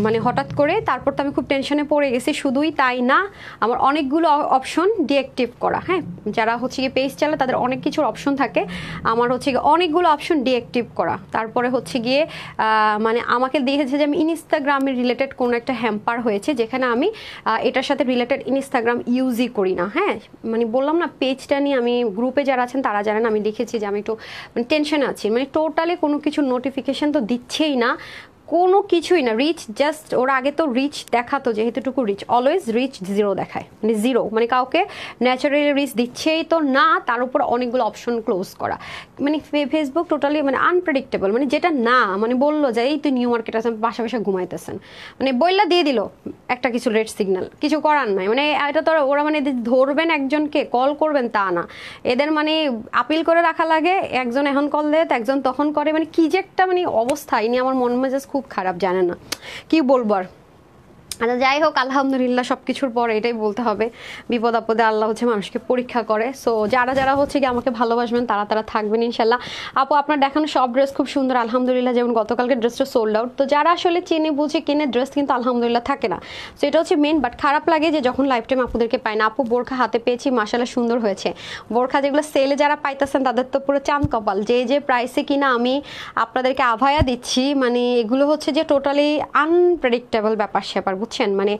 মানে হঠাৎ করে। তারপর তো আমি খুব টেনশনে পড়ে গেছি। শুধুই তাই না, আমার অনেকগুলো অপশন ডিঅ্যাক্টিভ করা। হ্যাঁ, যারা হচ্ছে গিয়ে পেজ চালায় তাদের অনেক কিছুর অপশন থাকে, আমার হচ্ছে গিয়ে অনেকগুলো অপশন ডিঅ্যাক্টিভ করা। তারপরে হচ্ছে গিয়ে মানে আমাকে দিয়েছে যে আমি ইনস্টাগ্রামের রিলেটেড কোনো একটা হ্যাম্পার হয়েছে, যেখানে আমি এটার সাথে রিলেটেড ইনস্টাগ্রাম ইউজই করি না। হ্যাঁ, মানে বললাম না, পেজটা নিয়ে আমি গ্রুপে যারা আছেন তারা জানেন, আমি লিখেছি যে আমি একটু টেনশনে আছি, মানে টোটালি কোনো কিছু নোটিফিকেশান তো দিচ্ছেই না, কোনো কিছুই না, রিচ জাস্ট ওরা আগে তো রিচ দেখাতো, যেহেতুটুকু রিচ অলওয়েজ রিচ জিরো দেখায়, মানে জিরো, মানে কাউকে ন্যাচারালি রিচ দিচ্ছেই তো না, তার উপর অনেকগুলো অপশন ক্লোজ করা, মানে ফেসবুক টোটালি মানে আনপ্রেডিক্টেবল, মানে যেটা না, মানে বললো যে এই তুই নিউ মার্কেট আছেন বাসা বাসা ঘুমাইতেছেন, মানে বইলা দিয়ে দিল একটা কিছু রেড সিগন্যাল, কিছু করার নাই, মানে এটা তো ওরা মানে ধরবেন একজনকে কল করবেন তা না, এদের মানে আপিল করে রাখা লাগে, একজন এখন কল দেয় একজন তখন করে, মানে কি যে একটা মানে অবস্থা, ইনি আমার মন মেজাজ খুব খারাপ, জানে না কি বলবো আর। আচ্ছা যাই হোক, আলহামদুলিল্লাহ সব কিছুর পর এটাই বলতে হবে, বিপদ আপদে আল্লাহ হচ্ছে মানুষকে পরীক্ষা করে। সো যারা যারা হচ্ছে কি আমাকে ভালোবাসবেন তারা তারা থাকবেন ইনশাল্লাহ। আপু আপনার দেখানো সব ড্রেস খুব সুন্দর আলহামদুলিল্লাহ, যেমন গতকালকে ড্রেসটা সোল্ড আউট, তো যারা আসলে চিনে বুঝে কিনে ড্রেস কিন্তু আলহামদুলিল্লাহ থাকে না, সো এটা হচ্ছে মেন। বাট খারাপ লাগে যে যখন লাইফ টাইম আপুদেরকে পাই না। আপু বোরখা হাতে পেয়েছি মাশাআল্লাহ সুন্দর হয়েছে, বোরখা যেগুলো সেলে যারা পাইতেছেন তাদের তো পুরো চাঁদ কপাল, যে যে প্রাইসে কিনা আমি আপনাদেরকে আভায়া দিচ্ছি, মানে এগুলো হচ্ছে যে টোটালি আনপ্রেডিক্টেবল ব্যাপার স্যাপার, বুঝছেন, মানে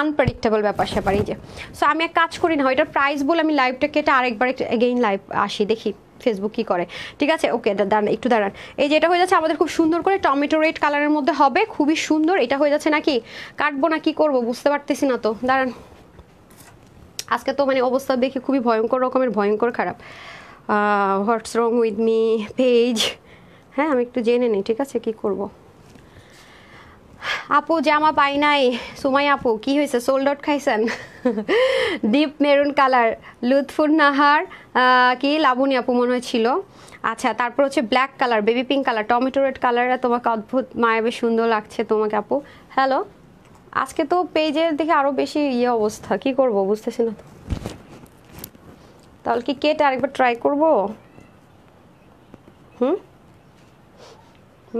আনপ্রেডিক্টেবল ব্যাপার স্যাপার। এই যে সো আমি এক কাজ করি না, এটার প্রাইস বলে আমি লাইভটা কেটে আরেকবার এগেইন লাইভ আসি, দেখি ফেসবুক কি করে। ঠিক আছে, ওকে দাঁড়ান একটু দাঁড়ান। এই যে এটা হয়ে যাচ্ছে আমাদের খুব সুন্দর করে টমেটো রেড কালারের মধ্যে হবে, খুবই সুন্দর। এটা হয়ে যাচ্ছে নাকি কাটবো না কি করবো বুঝতে পারতেছি না, তো দাঁড়ান। আজকে তো মানে অবস্থা দেখে খুবই ভয়ঙ্কর রকমের ভয়ঙ্কর খারাপ। হোয়াটস রং উইথ মি পেজ, হ্যাঁ আমি একটু জেনে নিই, ঠিক আছে কি করব। আপু জামা পাই নাই, সুমাই আপু কি হয়েছে, সোল্ড আউট খাইছেন? Deep maroon colour, Lutfur Nahar কি লাবণী আপু মনে হয়েছিল। আচ্ছা তারপর হচ্ছে black colour, baby pink colour, tomato red কালারে তোমাকে অদ্ভুত মায়াবী সুন্দর লাগছে তোমাকে আপু। হ্যালো, আজকে তো পেজের দেখে আরও বেশি ইয়ে অবস্থা, কি করব বুঝতেছি না তো। তাহলে কি কেটে আরেকবার ট্রাই করব?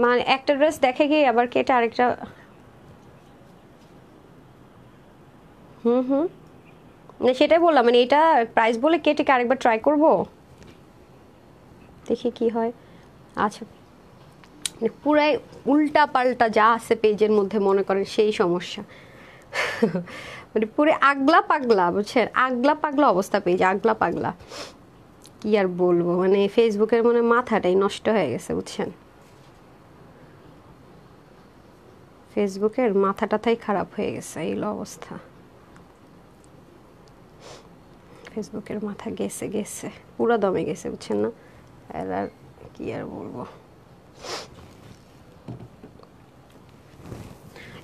মানে একটা ড্রেস দেখে গিয়ে আবার কেটে আরেকটা, সেটাই বললাম, মানে এটা প্রাইস বলে কেটে আরেকবার ট্রাই করব, দেখি কি হয়। আচ্ছা মানে পুরাই উল্টা পাল্টা যা আছে পেজের মধ্যে মনে করেন সেই সমস্যা। মানে পুরো আগলা পাগলা, বুঝছেন, আগলা পাগলা অবস্থা পেজ, আগলা পাগলা কি আর বলবো, মানে ফেসবুকের মনে মাথাটাই নষ্ট হয়ে গেছে, বুঝছেন, ফেসবুকের মাথা টাথাই খারাপ হয়ে গেছে, এই অবস্থা, ফেসবুকের মাথা গেছে গেছে পুরো দমে গেছে, বুঝছেন না, আর কি আর বলবো।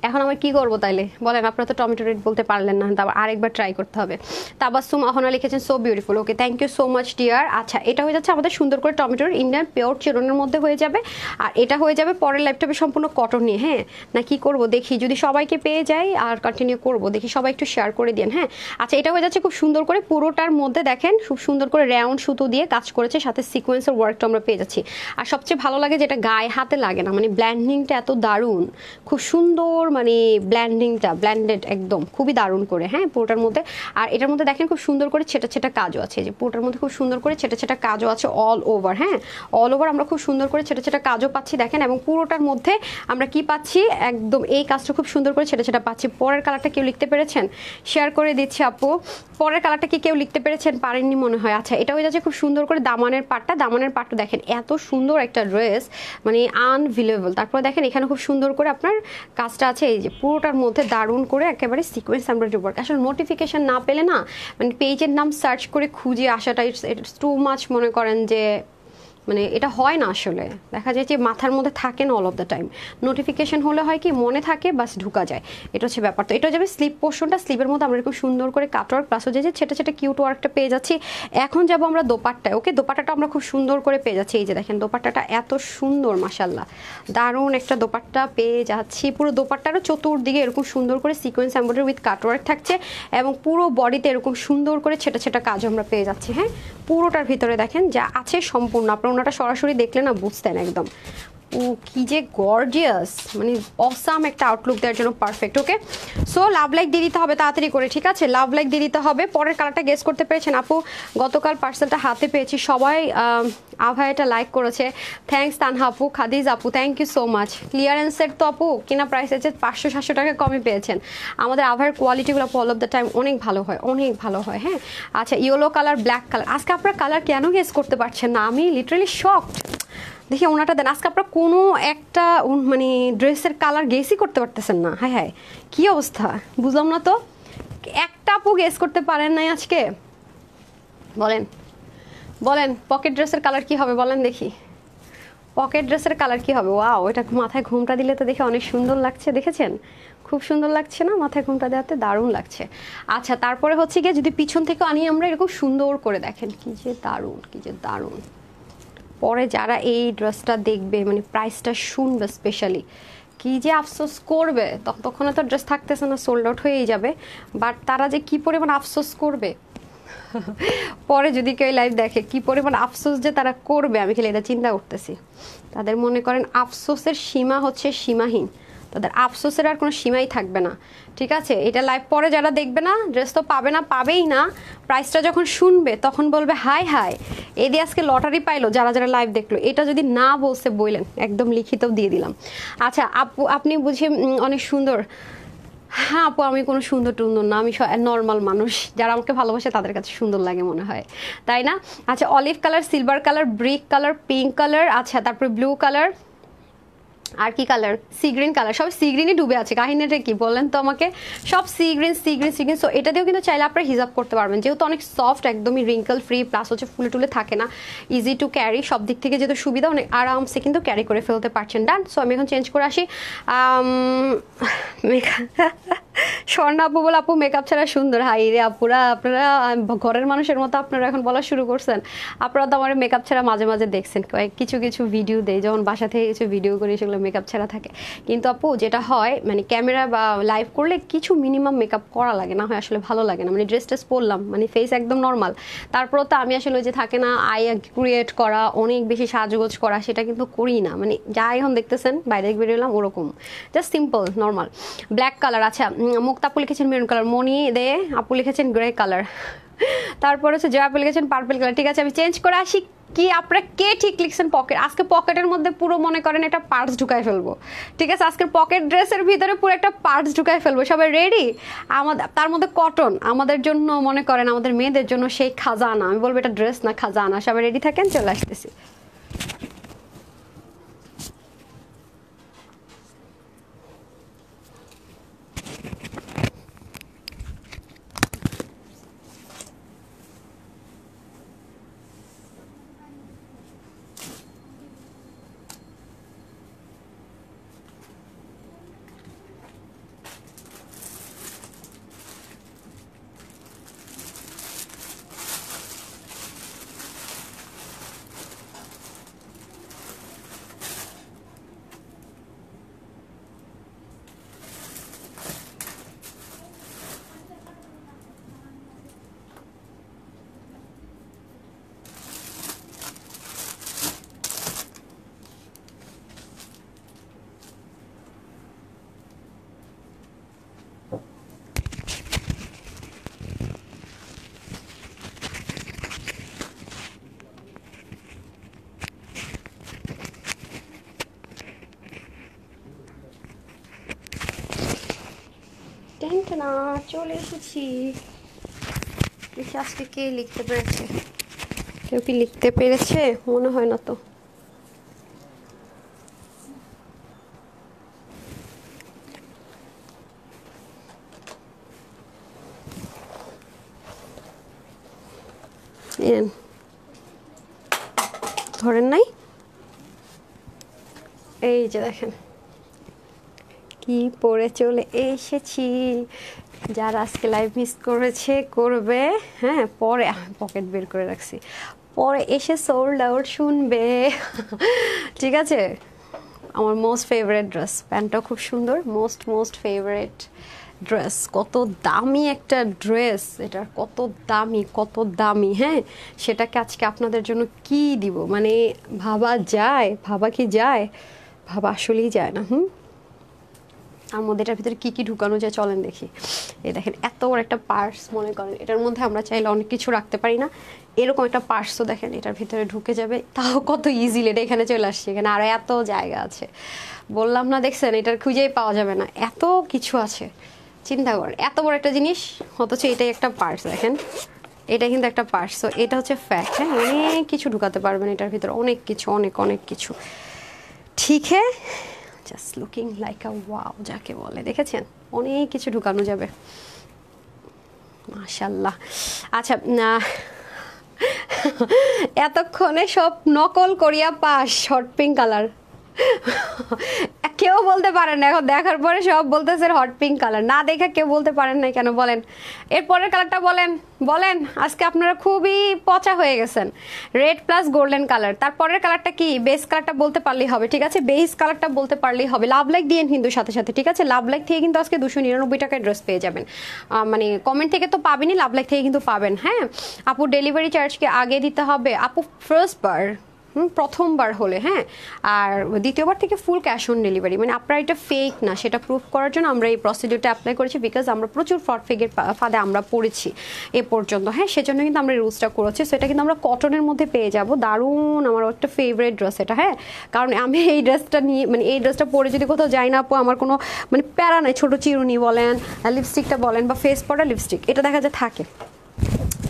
এখন আমার কি করবো তাইলে বলেন, আপনারা তো টমেটো রেড বলতে পারলেন না, তারপর আরেকবার ট্রাই করতে হবে। তাবাসসুম আহনা লিখেছেন so beautiful, okay thank you so much dear. আচ্ছা এটা হয়ে যাচ্ছে আমাদের সুন্দর করে টমেটোর ইন্ডিয়ান পিওর চিরনের মধ্যে হয়ে যাবে, আর এটা হয়ে যাবে পরের লাইফটাবে সম্পূর্ণ কটন নিয়ে। হ্যাঁ না কি করব দেখি, যদি সবাইকে পেয়ে যাই আর কন্টিনিউ করব, দেখি সবাই একটু শেয়ার করে দিন। হ্যাঁ আচ্ছা এটা হয়ে যাচ্ছে খুব সুন্দর করে পুরোটার মধ্যে দেখেন খুব সুন্দর করে রাউন্ড সুতো দিয়ে কাজ করেছে, সাথে সিকোয়েন্সের ওয়ার্কটা আমরা পেয়ে যাচ্ছি। আর সবচেয়ে ভালো লাগে যেটা গায়ে হাতে লাগে না, মানে ব্ল্যান্ডিংটা এত দারুণ, খুব সুন্দর, মানে ব্ল্যান্ডেড একদম খুবই দারুণ করে। হ্যাঁ পুরোটার মধ্যে, আর এটার মধ্যে দেখেন খুব সুন্দর করে ছেটা ছেটা কাজও আছে, যে পুরোটার মধ্যে খুব সুন্দর করে ছেটা ছেটা কাজও আছে অল ওভার। হ্যাঁ অল ওভার আমরা খুব সুন্দর করে ছেটা ছেটা কাজও পাচ্ছি দেখেন, এবং পুরোটার মধ্যে আমরা কি পাচ্ছি একদম এই কাজটা খুব সুন্দর করে ছেটা ছেটা পাচ্ছি। পরের কালারটা কেউ লিখতে পেরেছেন? শেয়ার করে দিচ্ছি আপু, পরের কালারটা কি কেউ লিখতে পেরেছেন? পারেননি মনে হয়। আচ্ছা এটা হয়ে যাচ্ছে খুব সুন্দর করে দামানের পাটটা দেখেন, এত সুন্দর একটা ড্রেস, মানে আনবিলিভেবল। তারপর দেখেন এখানে খুব সুন্দর করে আপনার কাজটা আছে, এই যে পুরোটার মধ্যে দারুণ করে একেবারে সিকোয়েন্স এমব্রয়ডারি ওয়ার্ক। আসলে নোটিফিকেশন না পেলে না, মানে পেজের নাম সার্চ করে খুঁজে আসাটা ইটস টু মাচ, মনে করেন যে মানে এটা হয় না, আসলে দেখা যায় যে মাথার মধ্যে থাকে না all of the time. Notification হলে হয় কি মনে থাকে বাস ঢুকা যায়, এটা হচ্ছে ব্যাপার। তো এটা যাবে স্লিপ পোর্শনটা, স্লিপের মধ্যে আমরা এরকম সুন্দর করে কাট ওয়ার্ক প্লাস হচ্ছে যে ছেটা ছেটা কিউট ওয়ার্কটা পেয়ে যাচ্ছি। এখন যাবো আমরা দোপাট্টায়, ওকে দোপাট্টাটা আমরা খুব সুন্দর করে পেয়ে যাচ্ছি, এই যে দেখেন দোপাট্টাটা এত সুন্দর, মাশাল্লাহ দারুণ একটা দোপাট্টা পেয়ে যাচ্ছি। পুরো দোপাট্টারও চতুর্দিকে এরকম সুন্দর করে sequence embroidery with cut work থাকছে, এবং পুরো বডিতে এরকম সুন্দর করে ছেটা ছেটা কাজ আমরা পেয়ে যাচ্ছি। হ্যাঁ পুরোটার ভিতরে দেখেন যা আছে সম্পূর্ণ, আপনার ওনাটা সরাসরি দেখলে না বুঝতেন একদম ও কি যে গর্জিয়াস, মানে অসাম একটা আউটলুক দেওয়ার জন্য perfect. Okay so love like দিয়ে দিতে হবে তাড়াতাড়ি করে, ঠিক আছে লাভ লাইক দিয়ে দিতে হবে। পরের কালারটা গেস করতে পেরেছেন আপু? গতকাল পার্সেলটা হাতে পেয়েছি, সবাই আভাইটা লাইক করেছে, থ্যাংকস তানহা আপু, খাদিজ আপু থ্যাংক ইউ সো মাচ। ক্লিয়ারেন্সের তো আপু কিনা প্রাইস আছে 500-700 টাকা কমে পেয়েছেন। আমাদের আভাইয়ের কোয়ালিটিগুলো অল অফ দ্য টাইম অনেক ভালো হয়, অনেক ভালো হয়। হ্যাঁ আচ্ছা ইয়েলো কালার, ব্ল্যাক কালার, আজকে আপনার কালার কেন গেস করতে পারছেন না? আমি লিটারালি শকড, দেখি ওনাটা দেন। আজকে আপনারা কোনো একটা মানে ড্রেসের কালার গেসই করতে পারতেছেন না। হায় হায়, কী অবস্থা বুঝলাম না তো। একটা আপু গেস করতে পারেন নাই আজকে? বলেন বলেন, পকেট ড্রেসের কালার কি হবে বলেন দেখি। পকেট ড্রেসের কালার কি হবে? ওয়াও, এটা মাথায় ঘুমটা দিলে তো দেখে অনেক সুন্দর লাগছে, দেখেছেন? খুব সুন্দর লাগছে না মাথায় ঘুমটা দেওয়াতে? দারুণ লাগছে। আচ্ছা, তারপরে হচ্ছে গিয়ে যদি পিছন থেকে আনি আমরা এরকম সুন্দর করে, দেখেন কি যে দারুণ, কি যে দারুণ। পরে যারা এই ড্রেসটা দেখবে, মানে প্রাইসটা শুনবে স্পেশালি, কি যে আফসোস করবে। তখন তো ড্রেস থাকতেছে না, সোল্ড আউট হয়েই যাবে। বাট তারা যে কি পরিমাণ আফসোস করবে পরে যদি কেউ লাইভ দেখে, কি পরিমাণ আফসোস যে তারা করবে, আমি খালি এটা চিন্তা করতেছি। তাদের মনে করেন আফসোসের সীমা হচ্ছে সীমাহীন, তাদের আফসোসের আর কোনো সীমাই থাকবে না। ঠিক আছে, এটা লাইভ পরে যারা দেখবে না, ড্রেস তো পাবে না, পাবেই না। প্রাইসটা যখন শুনবে তখন বলবে হাই হাই, এদি আজকে লটারি পাইলো। যারা যারা লাইভ দেখলো, এটা যদি না বলছে বললেন, একদম লিখিত দিয়ে দিলাম। আচ্ছা আপু, আপনি বুঝি অনেক সুন্দর। হ্যাঁ আপু, আমি কোনো সুন্দর টুন্দর না, আমি নর্মাল মানুষ। যারা আমাকে ভালোবাসে তাদের কাছে সুন্দর লাগে মনে হয়, তাই না? আচ্ছা, olive colour, silver colour, brick colour, pink colour, আচ্ছা তারপরে ব্লু কালার, আর কি কালার? Sea green colour. সব সি গ্রিনই ডুবে আছে, কাহিনীটা কি বলেন তো আমাকে? সব sea green sea green sea green. So এটা দিয়েও কিন্তু চাইলে আপনারা হিজাব করতে পারবেন, যেহেতু অনেক সফট, একদমই রিঙ্কল ফ্রি, প্লাস হচ্ছে ফুলে টুলে থাকে না, ইজি টু ক্যারি, সব দিক থেকে যেহেতু সুবিধা, অনেক আরামসে কিন্তু ক্যারি করে ফেলতে পারছেন। ডান। সো আমি এখন চেঞ্জ করে আসি। স্বর্ণা আপু বলে, আপু মেকআপ ছাড়া সুন্দর। হাই রে আপুরা, আপনারা ঘরের মানুষের মতো আপনারা এখন বলা শুরু করছেন। আপনারা তো আমার মেকআপ ছাড়া মাঝে মাঝে দেখছেন, কিছু কিছু ভিডিও দেয়, যেমন বাসা থেকে কিছু ভিডিও করি, সেগুলো মেকআপ ছাড়া থাকে। কিন্তু আপু যেটা হয়, মানে ক্যামেরা বা লাইভ করলে কিছু মিনিমাম মেকআপ করা লাগে, না হয় আসলে ভালো লাগে না। মানে ড্রেস ট্রেস পরলাম, মানে ফেস একদম নর্মাল, তারপরেও তো আমি আসলে যে থাকে না আই ক্রিয়েট করা, অনেক বেশি সাজগোজ করা, সেটা কিন্তু করি না। মানে যা এখন দেখতেছেন বাইরে বেরোলাম ওরকম, just simple normal. Black colour. আচ্ছা, মুক্তা আপু লিখেছেন মেরুন কালার, মনি দে আপু লিখেছেন গ্রে কালার, তারপর হচ্ছে জয় আপু লিখেছেন পার্পল কালার। ঠিক আছে, আমি চেঞ্জ করে আসি। কি আপনারা কে ঠিক লিখছেন পকেট? আজকে পকেটের মধ্যে পুরো মনে করেন একটা পার্টস ঢুকাই ফেলবো। ঠিক আছে, আজকের পকেট ড্রেসের ভিতরে পুরো একটা পার্টস ঢুকাই ফেলবো। সবাই রেডি? আমাদের তার মধ্যে কটন, আমাদের জন্য মনে করেন আমাদের মেয়েদের জন্য সেই খাজানা। আমি বলবো এটা ড্রেস না, খাজানা। সবাই রেডি থাকেন, চলে আসতেছি। না, চলে এসেছি। দেখি আজকে কে লিখতে পেরেছে। কেউ কি লিখতে পেরেছে? মনে হয় না তো। ধরেন নাই, এই যে দেখেন কি পরে চলে এসেছি। যারা আজকে লাইভ মিস করেছে করবে, হ্যাঁ পরে আমি পকেট বের করে রাখছি, পরে এসে সোল্ড আউট শুনবে। ঠিক আছে, আমার মোস্ট ফেভারিট ড্রেস, প্যান্টটাও খুব সুন্দর, মোস্ট ফেভারিট ড্রেস। কত দামি একটা ড্রেস, এটার কত দামি। হ্যাঁ, সেটাকে আজকে আপনাদের জন্য কি দিব, মানে ভাবা যায়? ভাবা কি যায়? ভাবা আসলেই যায় না। আর মধ্যে এটার ভিতরে কী কী ঢুকানো যায় চলেন দেখি। এই দেখেন এত বড় একটা পার্স, মনে করেন এটার মধ্যে আমরা চাইলে অনেক কিছু রাখতে পারি না, এরকম একটা পার্সও দেখেন এটার ভিতরে ঢুকে যাবে, তাও কত ইজিলি এটা এখানে চলে আসছে। এখানে আরও এত জায়গা আছে, বললাম না, দেখছেন এটার খুঁজেই পাওয়া যাবে না, এত কিছু আছে। চিন্তা করেন এত বড় একটা জিনিস, অথচ এটাই একটা পার্স। দেখেন এটা কিন্তু একটা পার্স। সো এটা হচ্ছে ফ্যাক্ট, হ্যাঁ অনেক কিছু ঢুকাতে পারবেন এটার ভিতরে, অনেক কিছু, অনেক অনেক কিছু। ঠিক হ্যাঁ, just looking like a wow যাকে বলে, দেখেছেন অনেক কিছু ঢুকানো যাবে মাশাল্লাহ। আচ্ছা এতক্ষণে সব নকল করিয়া পাস হট পিঙ্ক কালার কেউ বলতে পারেন না, এখন দেখার পরে সব বলতেছে হট পিঙ্ক কালার, না দেখে কেউ বলতে পারেন না কেন বলেন? এর পরের কালারটা বলেন বলেন, আজকে আপনারা খুবই পচা হয়ে গেছেন। রেড প্লাস গোল্ডেন কালার, তারপরের কালারটা কি? বেস কালারটা বলতে পারলেই হবে, ঠিক আছে, বেস কালারটা বলতে পারলেই হবে। লাভ লাইক দিয়েন কিন্তু সাথে সাথে, ঠিক আছে, লাভ লাইক থেকে কিন্তু আজকে 299 টাকায় ড্রেস পেয়ে যাবেন। মানে কমেন্ট থেকে তো পাবেনই, লাভ লাইক থেকে কিন্তু পাবেন। হ্যাঁ আপু ডেলিভারি চার্জকে আগে দিতে হবে? আপু ফার্স্ট বার, প্রথমবার হলে হ্যাঁ, আর দ্বিতীয়বার থেকে ফুল ক্যাশ অন ডেলিভারি, মানে আপনার এটা ফেক না সেটা প্রুফ করার জন্য আমরা এই প্রসিডিউরটা অ্যাপ্লাই করেছি, বিকজ আমরা প্রচুর ফ্রড ফেকের ফাঁদে আমরা পড়েছি এ পর্যন্ত। হ্যাঁ সেজন্য কিন্তু আমরা এই রুলসটা করেছি। সো এটা কিন্তু আমরা কটনের মধ্যে পেয়ে যাব, দারুণ, আমার একটা ফেভারিট ড্রেস এটা। হ্যাঁ কারণ আমি এই ড্রেসটা নিয়ে, মানে এই ড্রেসটা পরে যদি কোথাও যাই না আপু, আমার কোনো মানে প্যারা নাই, ছোটো চিরুনি বলেন, লিপস্টিকটা বলেন বা ফেস পাউডার লিপস্টিক, এটা দেখা যায় থাকে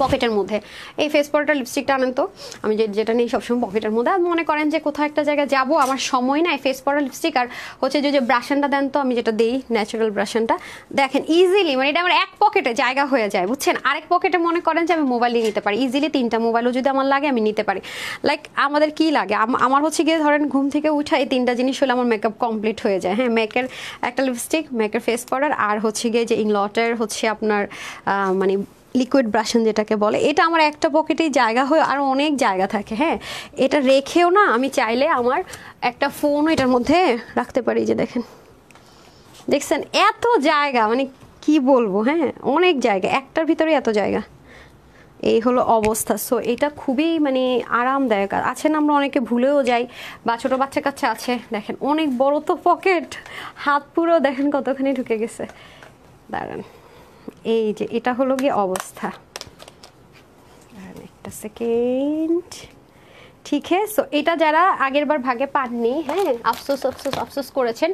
পকেটের মধ্যে। এই ফেস পাউডারটা লিপস্টিকটা আনেন তো, আমি যেটা নিই সবসময় পকেটের মধ্যে। আর মনে করেন যে কোথাও একটা জায়গায় যাবো, আমার সময় নাই, ফেস পাউডার লিপস্টিক আর হচ্ছে যে ব্রাশনটা দেন তো, আমি যেটা দিই ন্যাচারাল ব্রাশনটা, দেখেন ইজিলি মানে এটা আমার এক পকেটে জায়গা হয়ে যায় বুঝছেন। আরেক পকেটে মনে করেন যে আমি মোবাইল নিয়ে নিতে পারি ইজিলি, 3টা মোবাইলও যদি আমার লাগে আমি নিতে পারি। লাইক আমাদের কি লাগে, আমার হচ্ছে গিয়ে ধরেন ঘুম থেকে উঠা এই 3টা জিনিস হলে আমার মেকআপ কমপ্লিট হয়ে যায়। হ্যাঁ মেকের একটা লিপস্টিক, মেকের ফেস পাউডার, আর হচ্ছে গিয়ে যে ইংলটের হচ্ছে আপনার মানে লিকুইড ব্রাশন যেটাকে বলে, এটা আমার একটা পকেটেই জায়গা হয়ে আরও অনেক জায়গা থাকে। হ্যাঁ এটা রেখেও না আমি চাইলে আমার একটা ফোনও এটার মধ্যে রাখতে পারি, যে দেখেন দেখছেন এত জায়গা, মানে কি বলবো, হ্যাঁ অনেক জায়গা, একটার ভিতরে এত জায়গা, এই হলো অবস্থা। সো এটা খুবই মানে আরামদায়ক। আছে না আমরা অনেকে ভুলেও যাই, বা ছোটো বাচ্চা কাচ্চা আছে, দেখেন অনেক বড় তো পকেট, হাত পুরো দেখেন কতখানি ঢুকে গেছে। দাঁড়ান, এই যে এটা হলো গিয়ে অবস্থা, একটা সেকেন্ড, ঠিক হ্যাঁ। সো এটা যারা আগের বার ভাগে পাননি, হ্যাঁ আফসোস আফসোস আফসোস করেছেন,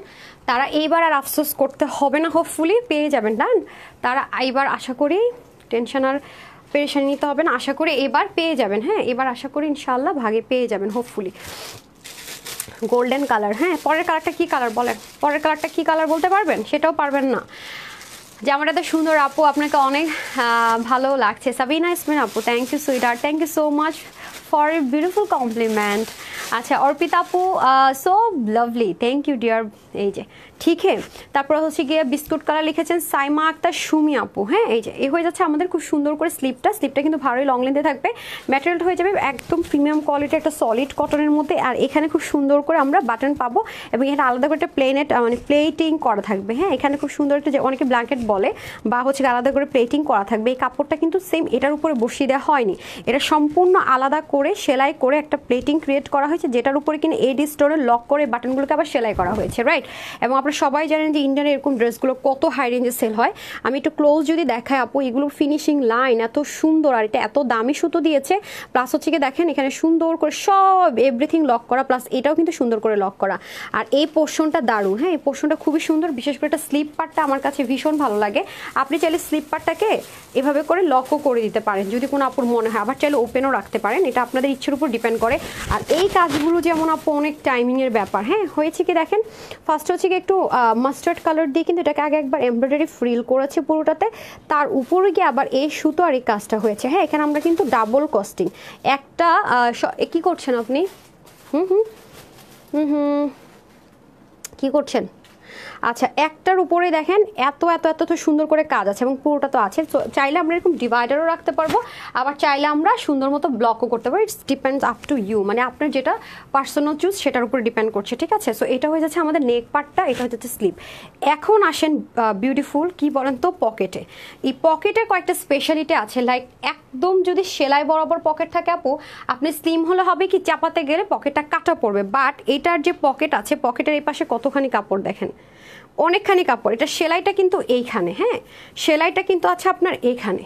তারা এইবার আর আফসোস করতে হবে না, হোপফুলি পেয়ে যাবেন। ডান, তারা এইবার আশা করি টেনশন আর পেরেশানি নিতে হবে না, আশা করি এবার পেয়ে যাবেন। হ্যাঁ এবার আশা করি ইনশাল্লাহ ভাগে পেয়ে যাবেন হোপফুলি। গোল্ডেন কালার, হ্যাঁ পরের কালারটা কি কালার বলেন, পরের কালারটা কি কালার বলতে পারবেন? সেটাও পারবেন না। জামাটা তো সুন্দর আপু, আপনাকে অনেক ভালো লাগছে। সাবিনা ইসমিন আপু, thank you sweetheart, thank you so much for a beautiful compliment. আচ্ছা অর্পিতা আপু, so lovely, thank you dear. এই যে ঠিক হ্যাঁ, তারপর হচ্ছে গিয়ে বিস্কুট কালার লিখেছেন সাইমা আক্তার সুমি আপু। হ্যাঁ এই যে এই হয়ে যাচ্ছে আমাদের খুব সুন্দর করে স্লিপটা কিন্তু ভালোই লং লেন্থে থাকবে, ম্যাটেরিয়ালটা হয়ে যাবে একদম প্রিমিয়াম কোয়ালিটি, একটা সলিড কটনের মধ্যে। আর এখানে খুব সুন্দর করে আমরা বাটন পাবো, এবং এখানে আলাদা করে একটা প্লেনেট মানে প্লেটিং করা থাকবে। হ্যাঁ এখানে খুব সুন্দর একটা, যে অনেকে ব্ল্যাঙ্কেট বলে, বা হচ্ছে আলাদা করে প্লেটিং করা থাকবে। এই কাপড়টা কিন্তু সেম এটার উপরে বসিয়ে দেওয়া হয়নি, এটা সম্পূর্ণ আলাদা করে সেলাই করে একটা প্লেটিং ক্রিয়েট করা হয়েছে, যেটার উপরে কিনা এডি স্টোনে লক করে বাটনগুলোকে আবার সেলাই করা হয়েছে, রাইট। এবং আপনারা সবাই জানেন যে ইন্ডিয়ান এরকম ড্রেসগুলো কত হাই রেঞ্জে সেল হয়। আমি একটু ক্লোজ যদি দেখাই আপু, এগুলো ফিনিশিং লাইন এত সুন্দর, আর এটা এত দামি সুতো দিয়েছে, প্লাস হচ্ছে কি দেখেন এখানে সুন্দর করে সব এভরিথিং লক করা, প্লাস এটাও কিন্তু সুন্দর করে লক করা। আর এই পোর্শনটা দারুণ, হ্যাঁ এই পোর্শনটা খুবই সুন্দর, বিশেষ করে এটা স্লিপ পার্টটা আমার কাছে ভীষণ ভালো লাগে। আপনি চাইলে স্লিপ পার্টটাকে এভাবে করে লকও করে দিতে পারেন যদি কোনো আপুর মনে হয়, আবার চাইলে ওপেনও রাখতে পারেন, এটা আপনাদের ইচ্ছের উপর ডিপেন্ড করে। আর এই কাজগুলো যেমন আপু অনেক টাইমিংয়ের ব্যাপার। হ্যাঁ হয়েছে কি দেখেন, ফার্স্ট হচ্ছে কি একটু মাস্টার্ড কালার দিয়ে কিন্তু এটাকে আগে একবার এমব্রয়ডারি ফ্রিল করেছে পুরোটাতে, তার উপরে গিয়ে আবার এই সুতো আর এই কাজটা হয়েছে। হ্যাঁ এখানে আমরা কিন্তু ডাবল কস্টিং একটা কি করছেন আপনি, কি করছেন? আচ্ছা একটার উপরে দেখেন এত এত এত তো সুন্দর করে কাজ আছে, এবং পুরোটা তো আছে। চাইলে আমরা এরকম ডিভাইডারও রাখতে পারবো, আবার চাইলে আমরা সুন্দর মতো ব্লকও করতে পারি। It's depends up to you, মানে আপনার যেটা পার্সোনাল চুজ সেটার উপর ডিপেন্ড করছে, ঠিক আছে। সো এটা হয়ে যাচ্ছে আমাদের নেক পার্টটা, এটা হয়ে যাচ্ছে স্লিপ। এখন আসেন বিউটিফুল কি বলেন তো পকেটে। এই পকেটের কয়েকটা স্পেশালিটি আছে, লাইক একদম যদি সেলাই বরাবর পকেট থাকে আপু, আপনি স্লিম হলে হবে কি চাপাতে গেলে পকেটটা কাটা পড়বে, বাট এটার যে পকেট আছে, পকেটের এই পাশে কতখানি কাপড় দেখেন, অনেকখানি কাপড়। এটা সেলাইটা কিন্তু এইখানে, হ্যাঁ সেলাইটা কিন্তু আছে আপনার এইখানে,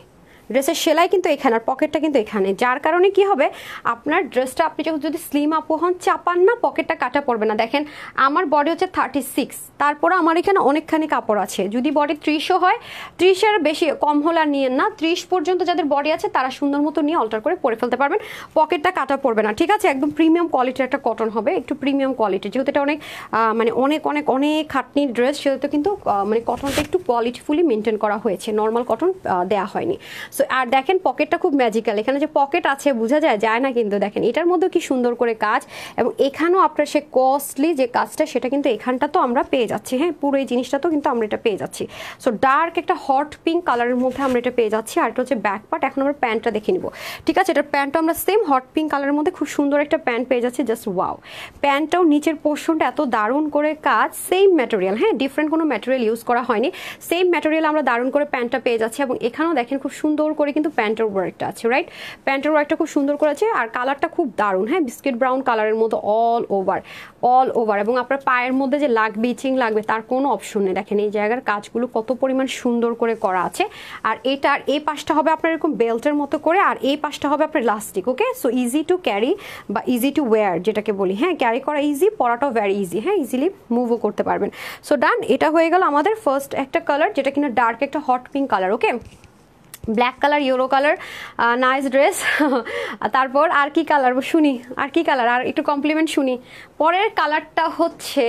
ড্রেসের সেলাই কিন্তু এখানে, আর পকেটটা কিন্তু এখানে, যার কারণে কি হবে আপনার ড্রেসটা আপনি যখন যদি স্লিম আপু হন চাপান না, পকেটটা কাটা পড়বে না। দেখেন আমার বডি হচ্ছে 36, তারপরে আমার এখানে অনেকখানি কাপড় আছে। যদি বডি 30ও হয়, 30-এর বেশি কম হলে আর নিয়েন না, 30 পর্যন্ত যাদের বডি আছে তারা সুন্দর মতো নিয়ে অল্টার করে পরে ফেলতে পারবেন, পকেটটা কাটা পড়বে না, ঠিক আছে। একদম প্রিমিয়াম কোয়ালিটির একটা কটন হবে, একটু প্রিমিয়াম কোয়ালিটি, যেহেতু এটা অনেক মানে অনেক অনেক অনেক খাটনির ড্রেস, সেহেতু কিন্তু মানে কটনটা একটু কোয়ালিটিফুলি মেনটেন করা হয়েছে, নর্মাল কটন দেওয়া হয়নি। সো আর দেখেন পকেটটা খুব ম্যাজিক্যাল, এখানে যে পকেট আছে বোঝা যায় না কিন্তু, দেখেন এটার মধ্যে কি সুন্দর করে কাজ, এবং এখানেও আপনার সে কস্টলি যে কাজটা সেটা কিন্তু এখানটা তো আমরা পেয়ে যাচ্ছি, হ্যাঁ পুরো এই জিনিসটা তো কিন্তু আমরা এটা পেয়ে যাচ্ছি। সো ডার্ক একটা হট পিঙ্ক কালারের মধ্যে আমরা এটা পেয়ে যাচ্ছি। আর এটা হচ্ছে ব্যাক পার্ট। এখন আমরা প্যান্টটা দেখে নিব, ঠিক আছে। এটার প্যান্টটা আমরা সেম হট পিঙ্ক কালারের মধ্যে খুব সুন্দর একটা প্যান্ট পেয়ে যাচ্ছি, জাস্ট ওয়াও। প্যান্টটাও নিচের পোর্শনটা এত দারুণ করে কাজ, সেম ম্যাটেরিয়াল, হ্যাঁ ডিফারেন্ট কোনো ম্যাটেরিয়াল ইউজ করা হয়নি, সেম ম্যাটেরিয়াল আমরা দারুণ করে প্যান্টটা পেয়ে যাচ্ছি। এবং এখানেও দেখেন খুব সুন্দর করে কিন্তু প্যান্টের ওয়ার্কটা আছে, রাইট, প্যান্টের ওয়ার্কটা খুব সুন্দর করে আছে। আর কালারটা খুব দারুণ, হ্যাঁ বিস্কিট ব্রাউন কালারের মতো অল ওভার। এবং আপনার পায়ের মধ্যে যে লাগবে ইচিং লাগবে তার কোনো অপশন নেই। দেখেন এই জায়গার কাজগুলো কত পরিমাণ সুন্দর করে করা আছে। আর এটার এই পাশটা হবে আপনার এরকম বেল্টের মতো করে, আর এই পাশটা হবে আপনার elastic, okay. So easy to carry বা ইজি টু ওয়্যার যেটাকে বলি, হ্যাঁ ক্যারি করা ইজি, পরাটাও ভ্যারি ইজি, হ্যাঁ ইজিলি মুভও করতে পারবেন। সো ডান, এটা হয়ে গেল আমাদের ফার্স্ট একটা কালার, যেটা কিনা ডার্ক একটা hot pink colour, okay. Black colour, euro colour, nice dress. তারপর আর কি কালার শুনি, আর কি কালার, আর একটু কমপ্লিমেন্ট শুনি। পরের কালারটা হচ্ছে,